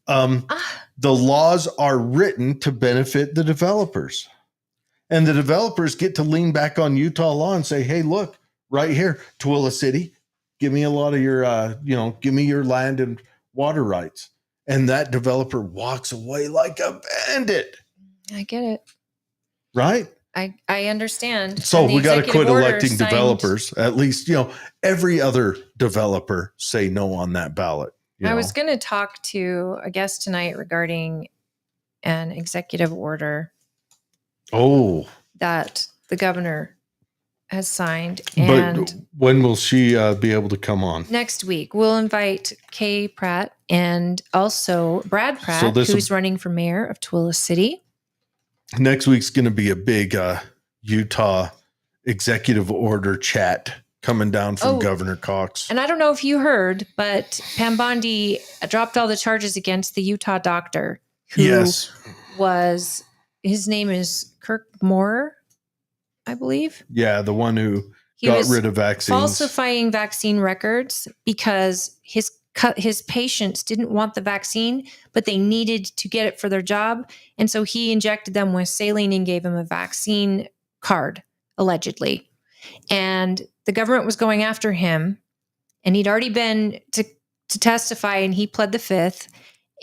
A: The laws are written to benefit the developers, and the developers get to lean back on Utah law and say, hey, look, right here, Tooele City. Give me a lot of your, give me your land and water rights. And that developer walks away like a bandit.
B: I get it.
A: Right?
B: I understand.
A: So we got to quit electing developers. At least, every other developer say no on that ballot.
B: I was going to talk to a guest tonight regarding an executive order.
A: Oh.
B: That the governor has signed. And
A: but when will she be able to come on?
B: Next week. We'll invite Kay Pratt and also Brad Pratt, who's running for mayor of Tooele City.
A: Next week's going to be a big Utah executive order chat coming down from Governor Cox.
B: And I don't know if you heard, but Pam Bondi dropped all the charges against the Utah doctor who was, his name is Kirk Moore, I believe.
A: Yeah, the one who got rid of vaccines.
B: Falsifying vaccine records because his patients didn't want the vaccine, but they needed to get it for their job. And so he injected them with saline and gave them a vaccine card, allegedly. And the government was going after him, and he'd already been to testify, and he pled the fifth,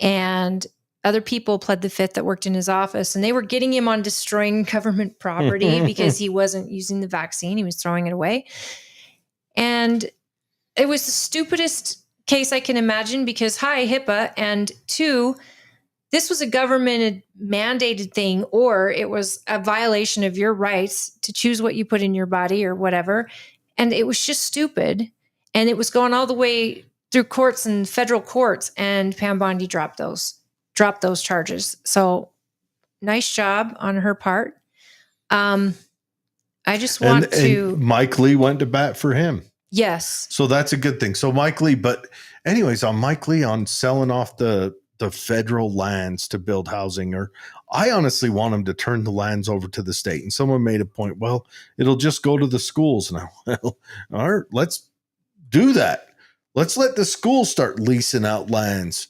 B: and other people pled the fifth that worked in his office, and they were getting him on destroying government property because he wasn't using the vaccine. He was throwing it away. And it was the stupidest case I can imagine because, hi, HIPAA, and two, this was a government mandated thing, or it was a violation of your rights to choose what you put in your body or whatever. And it was just stupid. And it was going all the way through courts and federal courts, and Pam Bondi dropped those charges. So nice job on her part. I just want to.
A: Mike Lee went to bat for him.
B: Yes.
A: So that's a good thing. So Mike Lee, but anyways, on Mike Lee on selling off the federal lands to build housing, or I honestly want him to turn the lands over to the state. And someone made a point, well, it'll just go to the schools now. Well, all right, let's do that. Let's let the schools start leasing out lands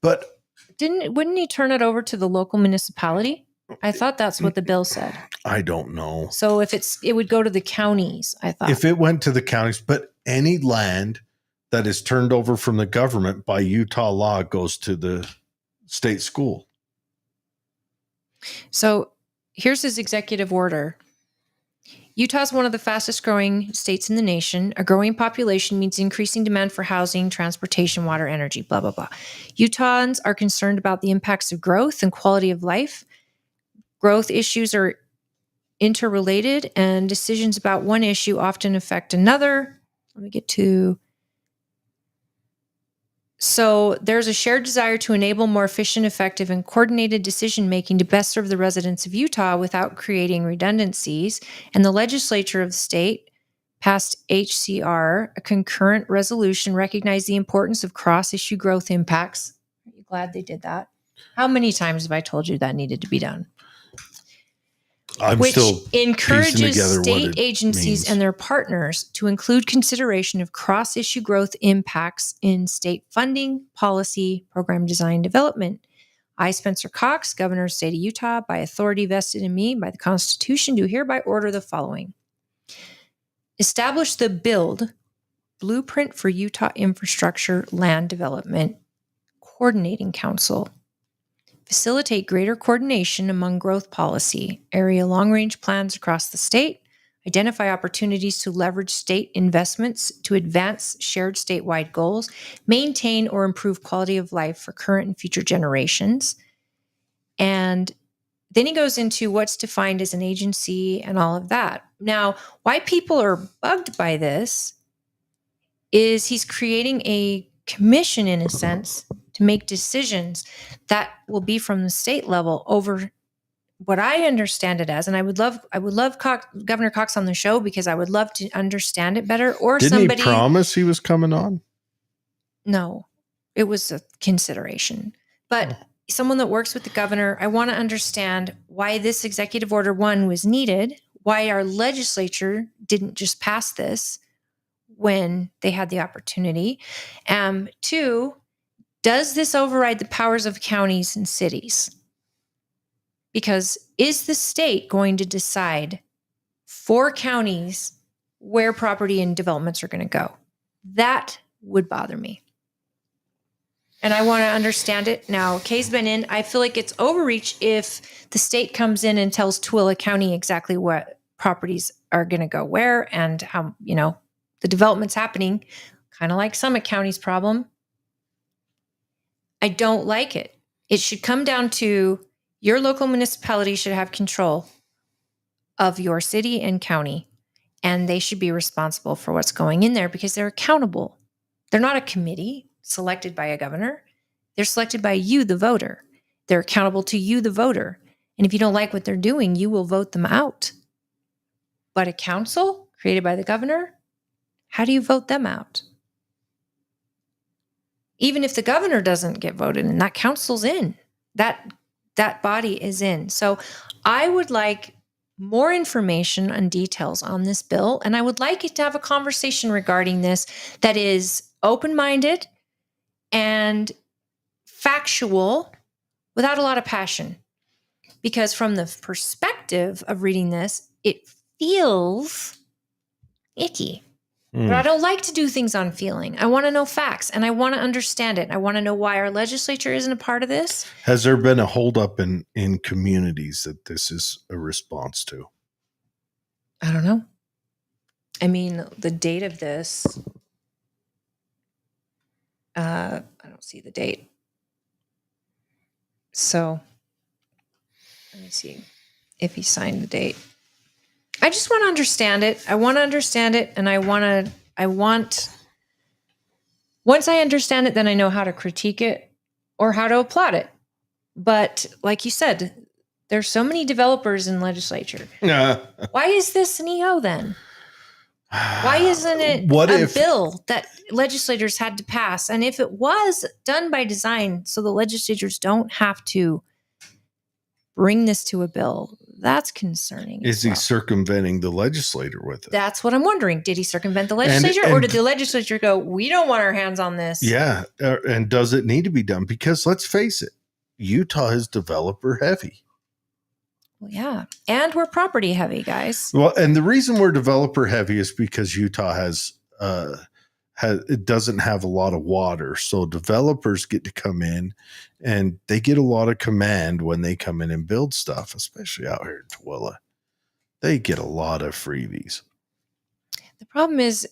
A: but
B: wouldn't he turn it over to the local municipality? I thought that's what the bill said.
A: I don't know.
B: So if it would go to the counties, I thought.
A: If it went to the counties, but any land that is turned over from the government by Utah law goes to the state school.
B: So here's his executive order. Utah is one of the fastest growing states in the nation. A growing population means increasing demand for housing, transportation, water, energy, blah, blah, blah. Utahns are concerned about the impacts of growth and quality of life. Growth issues are interrelated, and decisions about one issue often affect another. Let me get to. So there's a shared desire to enable more efficient, effective, and coordinated decision-making to best serve the residents of Utah without creating redundancies. And the legislature of the state passed HCR, a concurrent resolution, recognized the importance of cross-issue growth impacts. Are you glad they did that? How many times have I told you that needed to be done? Which encourages state agencies and their partners to include consideration of cross-issue growth impacts in state funding, policy, program design, development. I, Spencer Cox, Governor of the State of Utah, by authority vested in me by the Constitution, do hereby order the following. Establish the BUILD, Blueprint for Utah Infrastructure Land Development Coordinating Council. Facilitate greater coordination among growth policy, area long-range plans across the state, identify opportunities to leverage state investments to advance shared statewide goals, maintain or improve quality of life for current and future generations. And then he goes into what's defined as an agency and all of that. Now, why people are bugged by this is he's creating a commission, in a sense, to make decisions that will be from the state level over what I understand it as. And I would love Governor Cox on the show because I would love to understand it better. Or
A: Didn't he promise he was coming on?
B: No, it was a consideration. But someone that works with the governor, I want to understand why this executive order 1 was needed, why our legislature didn't just pass this when they had the opportunity. 2, does this override the powers of counties and cities? Because is the state going to decide for counties where property and developments are going to go. That would bother me. And I want to understand it. Now, Kay's been in. I feel like it's overreach if the state comes in and tells Tooele County exactly what properties are going to go where and how, the development's happening, kind of like Summit County's problem. I don't like it. It should come down to your local municipality should have control of your city and county, and they should be responsible for what's going in there because they're accountable. They're not a committee selected by a governor. They're selected by you, the voter. They're accountable to you, the voter. And if you don't like what they're doing, you will vote them out. But a council created by the governor, how do you vote them out? Even if the governor doesn't get voted in, that council's in. That body is in. So I would like more information and details on this bill, and I would like it to have a conversation regarding this that is open-minded and factual without a lot of passion. Because from the perspective of reading this, it feels icky. But I don't like to do things on feeling. I want to know facts, and I want to understand it. I want to know why our legislature isn't a part of this.
A: Has there been a holdup in communities that this is a response to?
B: I don't know. I mean, the date of this, I don't see the date. So let me see if he signed the date. I just want to understand it. I want to understand it. And once I understand it, then I know how to critique it or how to applaud it. But like you said, there's so many developers in legislature. Why is this an EO then? Why isn't it a bill that legislators had to pass? And if it was done by design so the legislators don't have to bring this to a bill, that's concerning.
A: Is he circumventing the legislator with it?
B: That's what I'm wondering. Did he circumvent the legislature or did the legislature go, we don't want our hands on this?
A: Yeah. And does it need to be done? Because let's face it, Utah is developer heavy.
B: Well, yeah. And we're property heavy, guys.
A: Well, and the reason we're developer heavy is because Utah it doesn't have a lot of water. So developers get to come in and they get a lot of command when they come in and build stuff, especially out here in Tooele. They get a lot of freebies.
B: The problem is,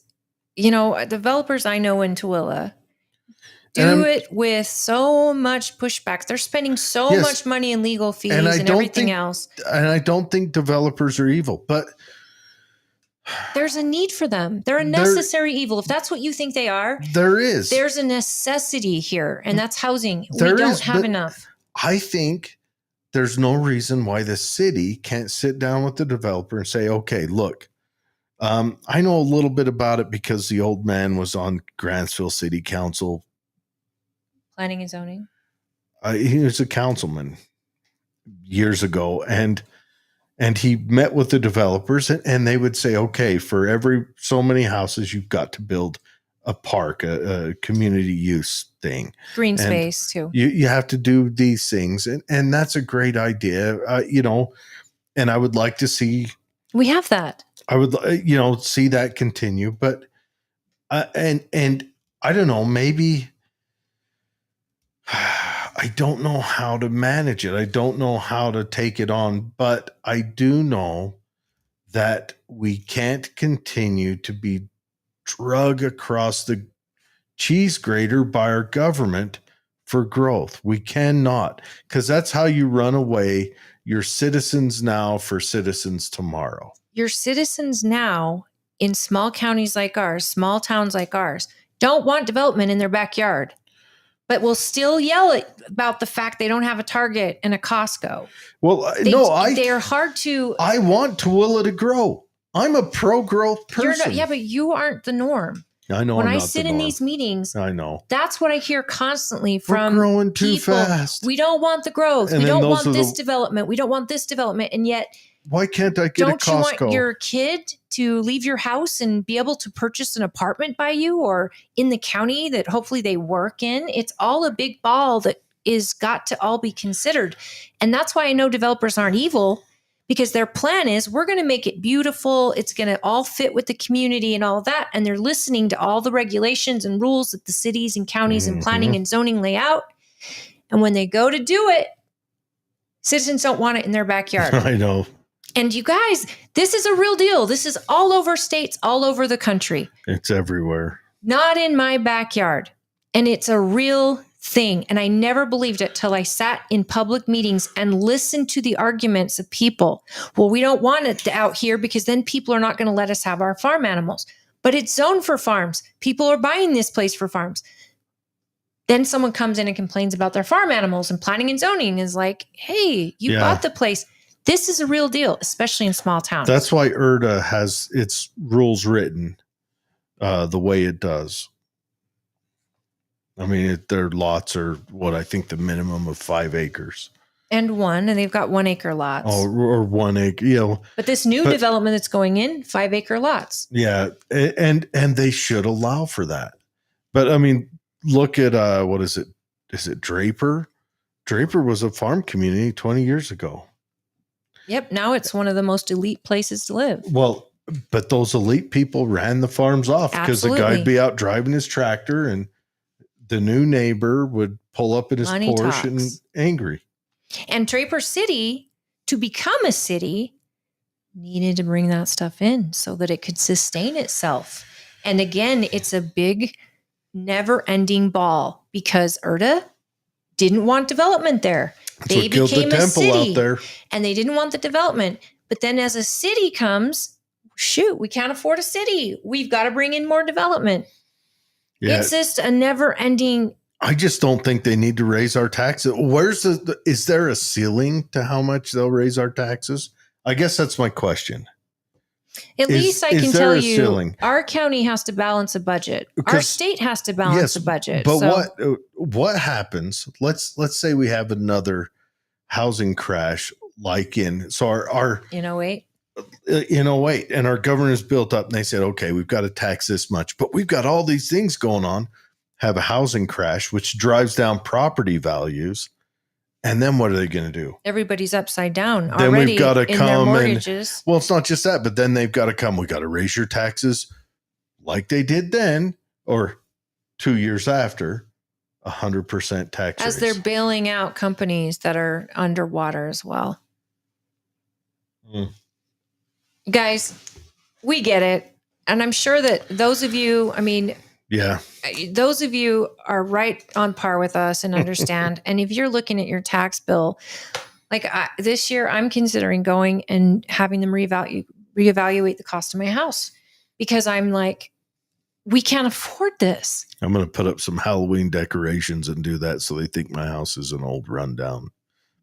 B: developers I know in Tooele do it with so much pushback. They're spending so much money in legal fees and everything else.
A: And I don't think developers are evil, but
B: there's a need for them. They're a necessary evil. If that's what you think they are, there's a necessity here, and that's housing. We don't have enough.
A: I think there's no reason why the city can't sit down with the developer and say, okay, look, I know a little bit about it because the old man was on Grantsville City Council.
B: Planning and zoning?
A: He was a councilman years ago, and he met with the developers, and they would say, okay, for every so many houses, you've got to build a park, a community use thing.
B: Green space, too.
A: You have to do these things, and that's a great idea, and I would like to see.
B: We have that.
A: I would, see that continue, but, and I don't know, maybe I don't know how to manage it. I don't know how to take it on, but I do know that we can't continue to be drug across the cheese grater by our government for growth. We cannot, because that's how you run away your citizens now for citizens tomorrow.
B: Your citizens now in small counties like ours, small towns like ours, don't want development in their backyard, but will still yell about the fact they don't have a Target and a Costco.
A: Well,
B: they're hard to.
A: I want Tooele to grow. I'm a pro-growth person.
B: But you aren't the norm.
A: I know.
B: When I sit in these meetings,
A: I know
B: that's what I hear constantly from.
A: We're growing too
B: people.
A: fast.
B: We don't want the growth. We don't want this development. We don't want this development, and yet.
A: Why can't I get a Costco?
B: Don't you want your kid to leave your house and be able to purchase an apartment by you or in the county that hopefully they work in? It's all a big ball that is got to all be considered. And that's why I know developers aren't evil, because their plan is we're going to make it beautiful. It's going to all fit with the community and all that. And they're listening to all the regulations and rules that the cities and counties and planning and zoning lay out. And when they go to do it, citizens don't want it in their backyard.
A: I know.
B: And you guys, this is a real deal. This is all over states, all over the country.
A: It's everywhere.
B: Not in my backyard. And it's a real thing. And I never believed it till I sat in public meetings and listened to the arguments of people. Well, we don't want it out here because then people are not going to let us have our farm animals. But it's zoned for farms. People are buying this place for farms. Then someone comes in and complains about their farm animals, and planning and zoning is like, hey, you bought the place. This is a real deal, especially in small towns.
A: That's why IRTA has its rules written the way it does. I mean, their lots are what I think the minimum of 5 acres.
B: And they've got 1 acre lots.
A: Oh, or 1 acre,
B: But this new development that's going in, 5 acre lots.
A: Yeah, and they should allow for that. But I mean, look at what is it? Is it Draper? Draper was a farm community 20 years ago.
B: Yep. Now it's one of the most elite places to live.
A: Well, but those elite people ran the farms off because the guy'd be out driving his tractor and the new neighbor would pull up in his Porsche and angry.
B: And Draper City, to become a city, needed to bring that stuff in so that it could sustain itself. And again, it's a big, never-ending ball because IRTA didn't want development there. They became a city out there. And they didn't want the development. But then as a city comes, shoot, we can't afford a city. We've got to bring in more development. Yeah. It's just a never-ending.
A: I just don't think they need to raise our taxes. Is there a ceiling to how much they'll raise our taxes? I guess that's my question.
B: At least I can tell you, our county has to balance a budget. Our state has to balance a budget.
A: But what happens? Let's say we have another housing crash like in
B: 08.
A: In 08, and our governor's built up, and they said, okay, we've got to tax this much, but we've got all these things going on. Have a housing crash, which drives down property values. And then what are they going to do?
B: Everybody's upside down
A: then
B: already
A: we've got to
B: in
A: come
B: their mortgages.
A: Well, it's not just that, but then they've got to come. We got to raise your taxes like they did then, or 2 years after, 100% tax
B: as they're bailing out companies that are underwater as well. Guys, we get it. And I'm sure that those of you, those of you are right on par with us and understand. And if you're looking at your tax bill, like this year, I'm considering going and having them reevaluate the cost of my house because I'm like, we can't afford this.
A: I'm going to put up some Halloween decorations and do that so they think my house is an old rundown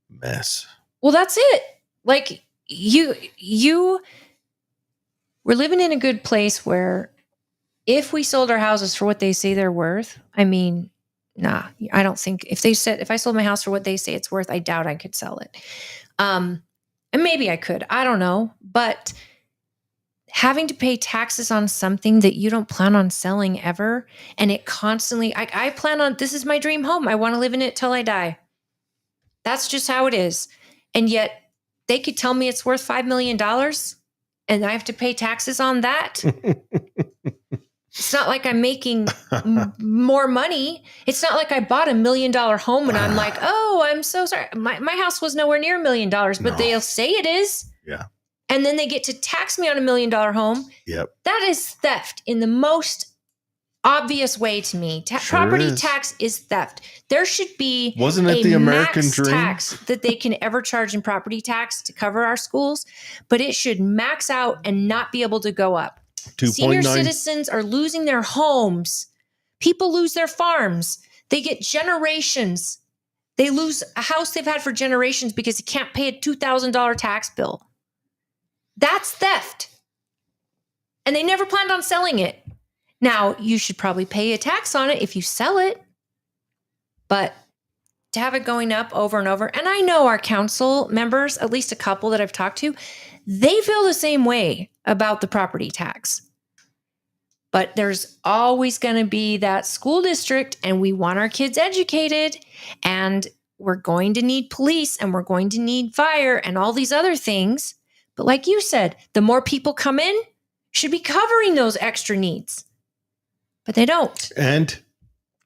A: mess.
B: Well, that's it. Like we're living in a good place where if we sold our houses for what they say they're worth, I don't think if I sold my house for what they say it's worth, I doubt I could sell it. And maybe I could, I don't know. But having to pay taxes on something that you don't plan on selling ever, and it constantly, I plan on, this is my dream home. I want to live in it till I die. That's just how it is. And yet they could tell me it's worth $5 million and I have to pay taxes on that. It's not like I'm making more money. It's not like I bought $1 million home and I'm like, oh, I'm so sorry. My house was nowhere near $1 million, but they'll say it is.
A: Yeah.
B: And then they get to tax me on $1 million home.
A: Yep.
B: That is theft in the most obvious way to me. Property tax is theft. There should be
A: Wasn't it the American
B: max
A: dream?
B: Tax that they can ever charge in property tax to cover our schools, but it should max out and not be able to go up.
A: 2.9.
B: Senior citizens are losing their homes. People lose their farms. They get generations. They lose a house they've had for generations because they can't pay a $2,000 tax bill. That's theft. And they never planned on selling it. Now, you should probably pay a tax on it if you sell it. But to have it going up over and over, and I know our council members, at least a couple that I've talked to, they feel the same way about the property tax. But there's always going to be that school district, and we want our kids educated, and we're going to need police and we're going to need fire and all these other things. But like you said, the more people come in, should be covering those extra needs. But they don't.
A: And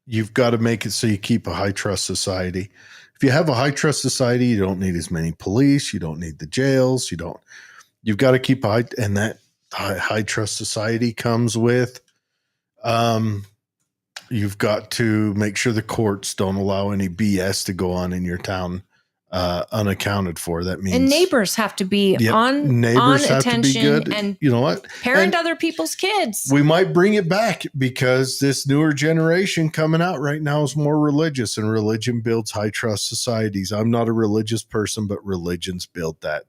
A: you've got to make it so you keep a high trust society. If you have a high trust society, you don't need as many police. You don't need the jails. You've got to keep and that high trust society comes with, you've got to make sure the courts don't allow any BS to go on in your town unaccounted for. That means
B: and neighbors have to be on attention and
A: you know what,
B: parent other people's kids.
A: We might bring it back because this newer generation coming out right now is more religious, and religion builds high trust societies. I'm not a religious person, but religions build that.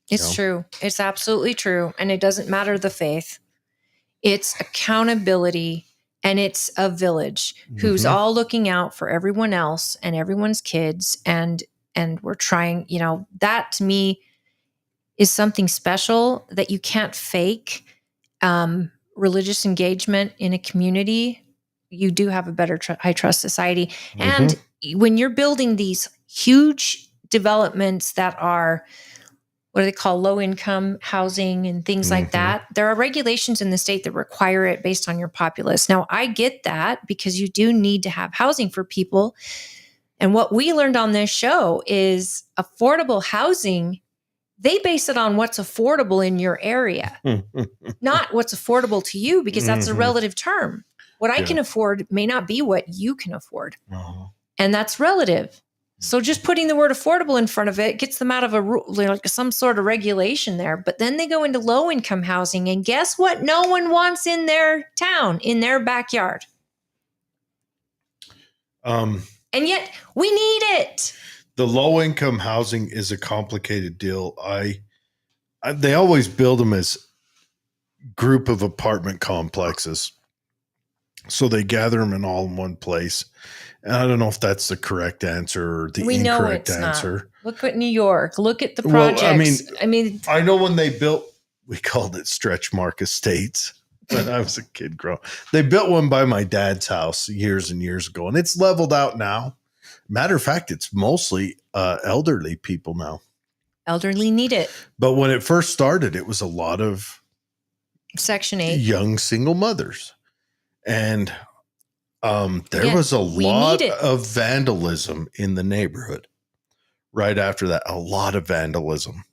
B: It's true. It's absolutely true. And it doesn't matter the faith. It's accountability. And it's a village who's all looking out for everyone else and everyone's kids. And we're trying, that to me is something special that you can't fake. Religious engagement in a community, you do have a better high trust society. And when you're building these huge developments that are, what do they call, low income housing and things like that, there are regulations in the state that require it based on your populace. Now, I get that because you do need to have housing for people. And what we learned on this show is affordable housing, they base it on what's affordable in your area, not what's affordable to you, because that's a relative term. What I can afford may not be what you can afford. And that's relative. So just putting the word affordable in front of it gets them out of some sort of regulation there. But then they go into low income housing, and guess what? No one wants in their town, in their backyard. And yet we need it.
A: The low income housing is a complicated deal. They always build them as group of apartment complexes. So they gather them in all in one place. And I don't know if that's the correct answer or the incorrect answer.
B: Not. Look at New York. Look at the projects.
A: Well, I know when they built, we called it stretch mark estates when I was a kid growing. They built one by my dad's house years and years ago, and it's leveled out now. Matter of fact, it's mostly elderly people now.
B: Elderly need it.
A: But when it first started, it was a lot of
B: Section 8
A: young single mothers. And there was a lot of vandalism in the neighborhood right after that, a lot of vandalism.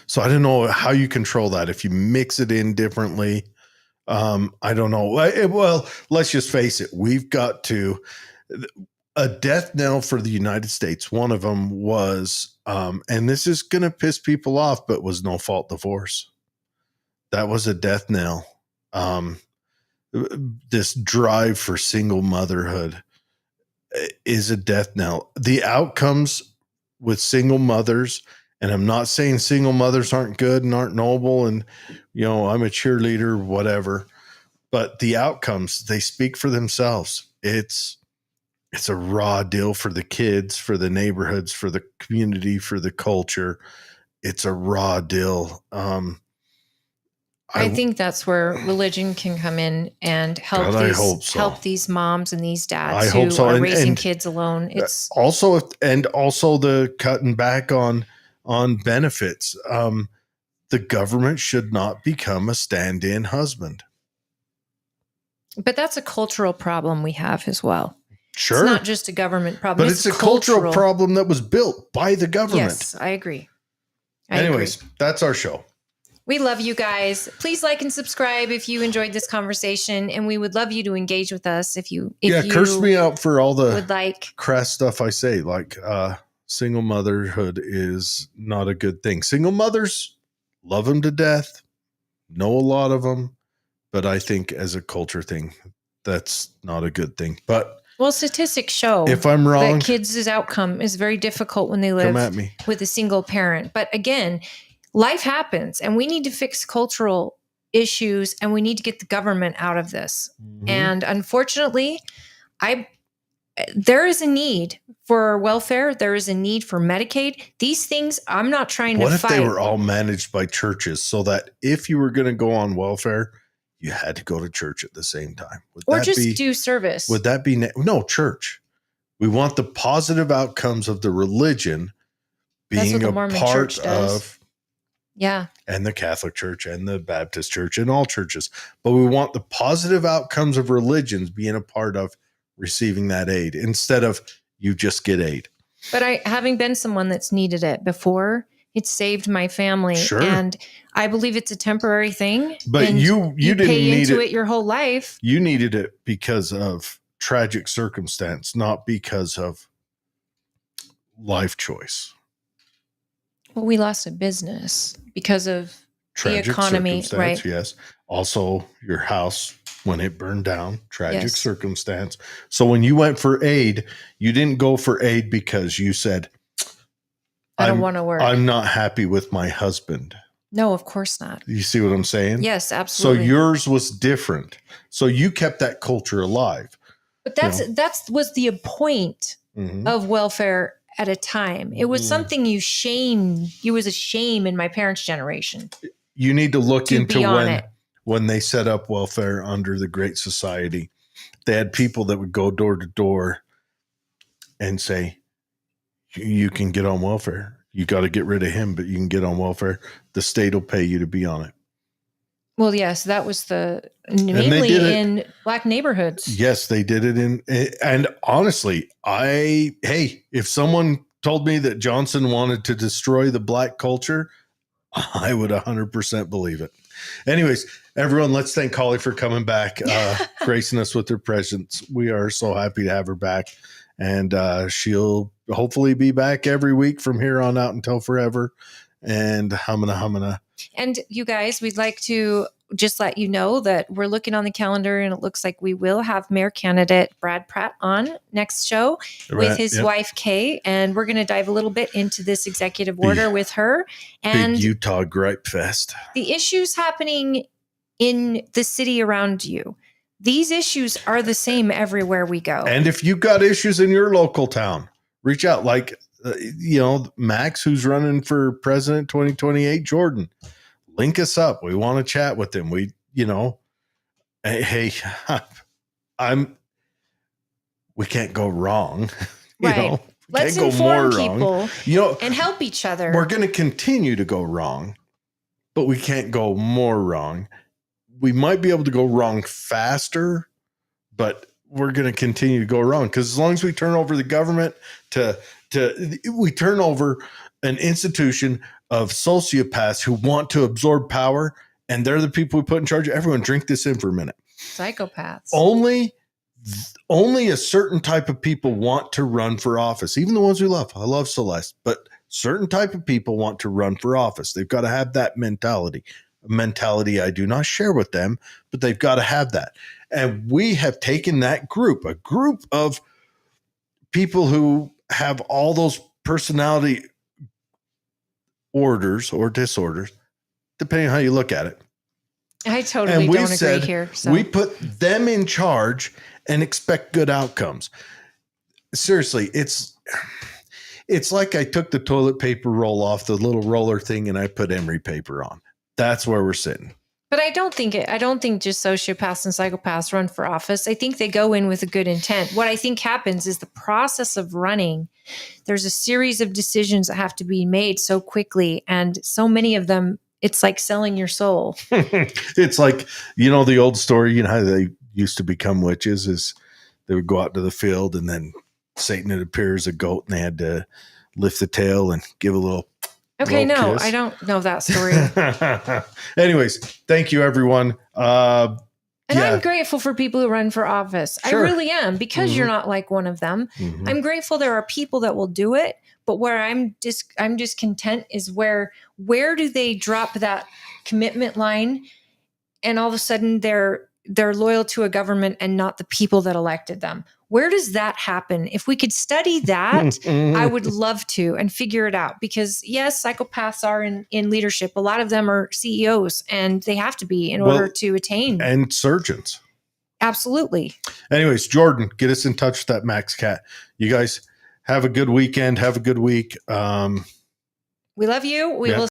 A: So I don't know how you control that. If you mix it in differently, I don't know. Well, let's just face it. We've got a death knell for the United States. One of them was, and this is going to piss people off, but was no fault divorce. That was a death knell. This drive for single motherhood is a death knell. The outcomes with single mothers, and I'm not saying single mothers aren't good and aren't noble and, I'm a cheerleader, whatever, but the outcomes, they speak for themselves. It's a raw deal for the kids, for the neighborhoods, for the community, for the culture. It's a raw deal.
B: I think that's where religion can come in and help help these moms and these dads who are raising kids alone. It's
A: also the cutting back on benefits. The government should not become a stand-in husband.
B: But that's a cultural problem we have as well.
A: Sure.
B: It's not just a government problem.
A: But it's a cultural problem that was built by the government.
B: Yes, I agree.
A: Anyways, that's our show.
B: We love you guys. Please like and subscribe if you enjoyed this conversation, and we would love you to engage with us if you
A: curse me out for all the
B: would like
A: crass stuff I say, like single motherhood is not a good thing. Single mothers, love them to death, know a lot of them, but I think as a culture thing, that's not a good thing. But
B: statistics show
A: if I'm wrong,
B: that kids' outcome is very difficult when they live with a single parent. But again, life happens, and we need to fix cultural issues, and we need to get the government out of this. And unfortunately, there is a need for welfare. There is a need for Medicaid. These things, I'm not trying to fight.
A: What if they were all managed by churches so that if you were going to go on welfare, you had to go to church at the same time?
B: Do service.
A: Would that be no church? We want the positive outcomes of the religion being a part of, and the Catholic Church and the Baptist Church and all churches. But we want the positive outcomes of religions being a part of receiving that aid instead of you just get aid.
B: But having been someone that's needed it before, it saved my family.
A: Sure.
B: And I believe it's a temporary thing.
A: But you didn't
B: pay
A: need
B: into it your whole life.
A: You needed it because of tragic circumstance, not because of life choice.
B: Well, we lost a business because of
A: Tragic
B: the economy, right?
A: Yes. Also, your house when it burned down, tragic circumstance. So when you went for aid, you didn't go for aid because you said,
B: I don't want to work.
A: I'm not happy with my husband.
B: No, of course not.
A: You see what I'm saying?
B: Yes, absolutely.
A: So yours was different. So you kept that culture alive.
B: But that was the point of welfare at a time. It was something you shamed. It was a shame in my parents' generation.
A: You need to look into when they set up welfare under the Great Society. They had people that would go door to door and say, you can get on welfare. You got to get rid of him, but you can get on welfare. The state will pay you to be on it.
B: Well, yes, that was mainly in Black neighborhoods.
A: Yes, they did it and honestly, if someone told me that Johnson wanted to destroy the Black culture, I would 100% believe it. Anyways, everyone, let's thank Holly for coming back, gracing us with her presence. We are so happy to have her back, and she'll hopefully be back every week from here on out until forever. And humana.
B: And you guys, we'd like to just let you know that we're looking on the calendar, and it looks like we will have mayor candidate Brad Pratt on next show with his wife, Kay. And we're going to dive a little bit into this executive order with her. And
A: big Utah gripe fest.
B: The issues happening in the city around you. These issues are the same everywhere we go.
A: And if you've got issues in your local town, reach out. Like, Max, who's running for president 2028, Jordan, link us up. We want to chat with him. We can't go wrong.
B: Right. Let's inform people and help each other.
A: We're going to continue to go wrong, but we can't go more wrong. We might be able to go wrong faster, but we're going to continue to go wrong, because as long as we turn over the government we turn over an institution of sociopaths who want to absorb power, and they're the people we put in charge. Everyone drink this in for a minute.
B: Psychopaths.
A: Only a certain type of people want to run for office, even the ones we love. I love Celeste, but certain type of people want to run for office. They've got to have that mentality. A mentality I do not share with them, but they've got to have that. And we have taken that group, a group of people who have all those personality orders or disorders, depending on how you look at it.
B: I totally don't agree here. So.
A: We put them in charge and expect good outcomes. Seriously, it's like I took the toilet paper roll off the little roller thing and I put emery paper on. That's where we're sitting.
B: But I don't think just sociopaths and psychopaths run for office. I think they go in with a good intent. What I think happens is the process of running, there's a series of decisions that have to be made so quickly, and so many of them, it's like selling your soul.
A: It's like, the old story, how they used to become witches is they would go out to the field and then Satan would appear as a goat and they had to lift the tail and give a little
B: Okay, no,
A: kiss.
B: I don't know that story.
A: Anyways, thank you, everyone.
B: I'm grateful for people who run for office.
A: Sure.
B: I really am, because you're not like one of them. Mm-hmm. I'm grateful there are people that will do it, but where I'm discontent is where do they drop that commitment line, and all of a sudden they're loyal to a government and not the people that elected them. Where does that happen? If we could study that, I would love to, and figure it out. Because yes, psychopaths are in leadership. A lot of them are CEOs, and they have to be in order to attain.
A: And surgeons.
B: Absolutely.
A: Anyways, Jordan, get us in touch with that Max Cat. You guys have a good weekend. Have a good week.
B: We love you. We will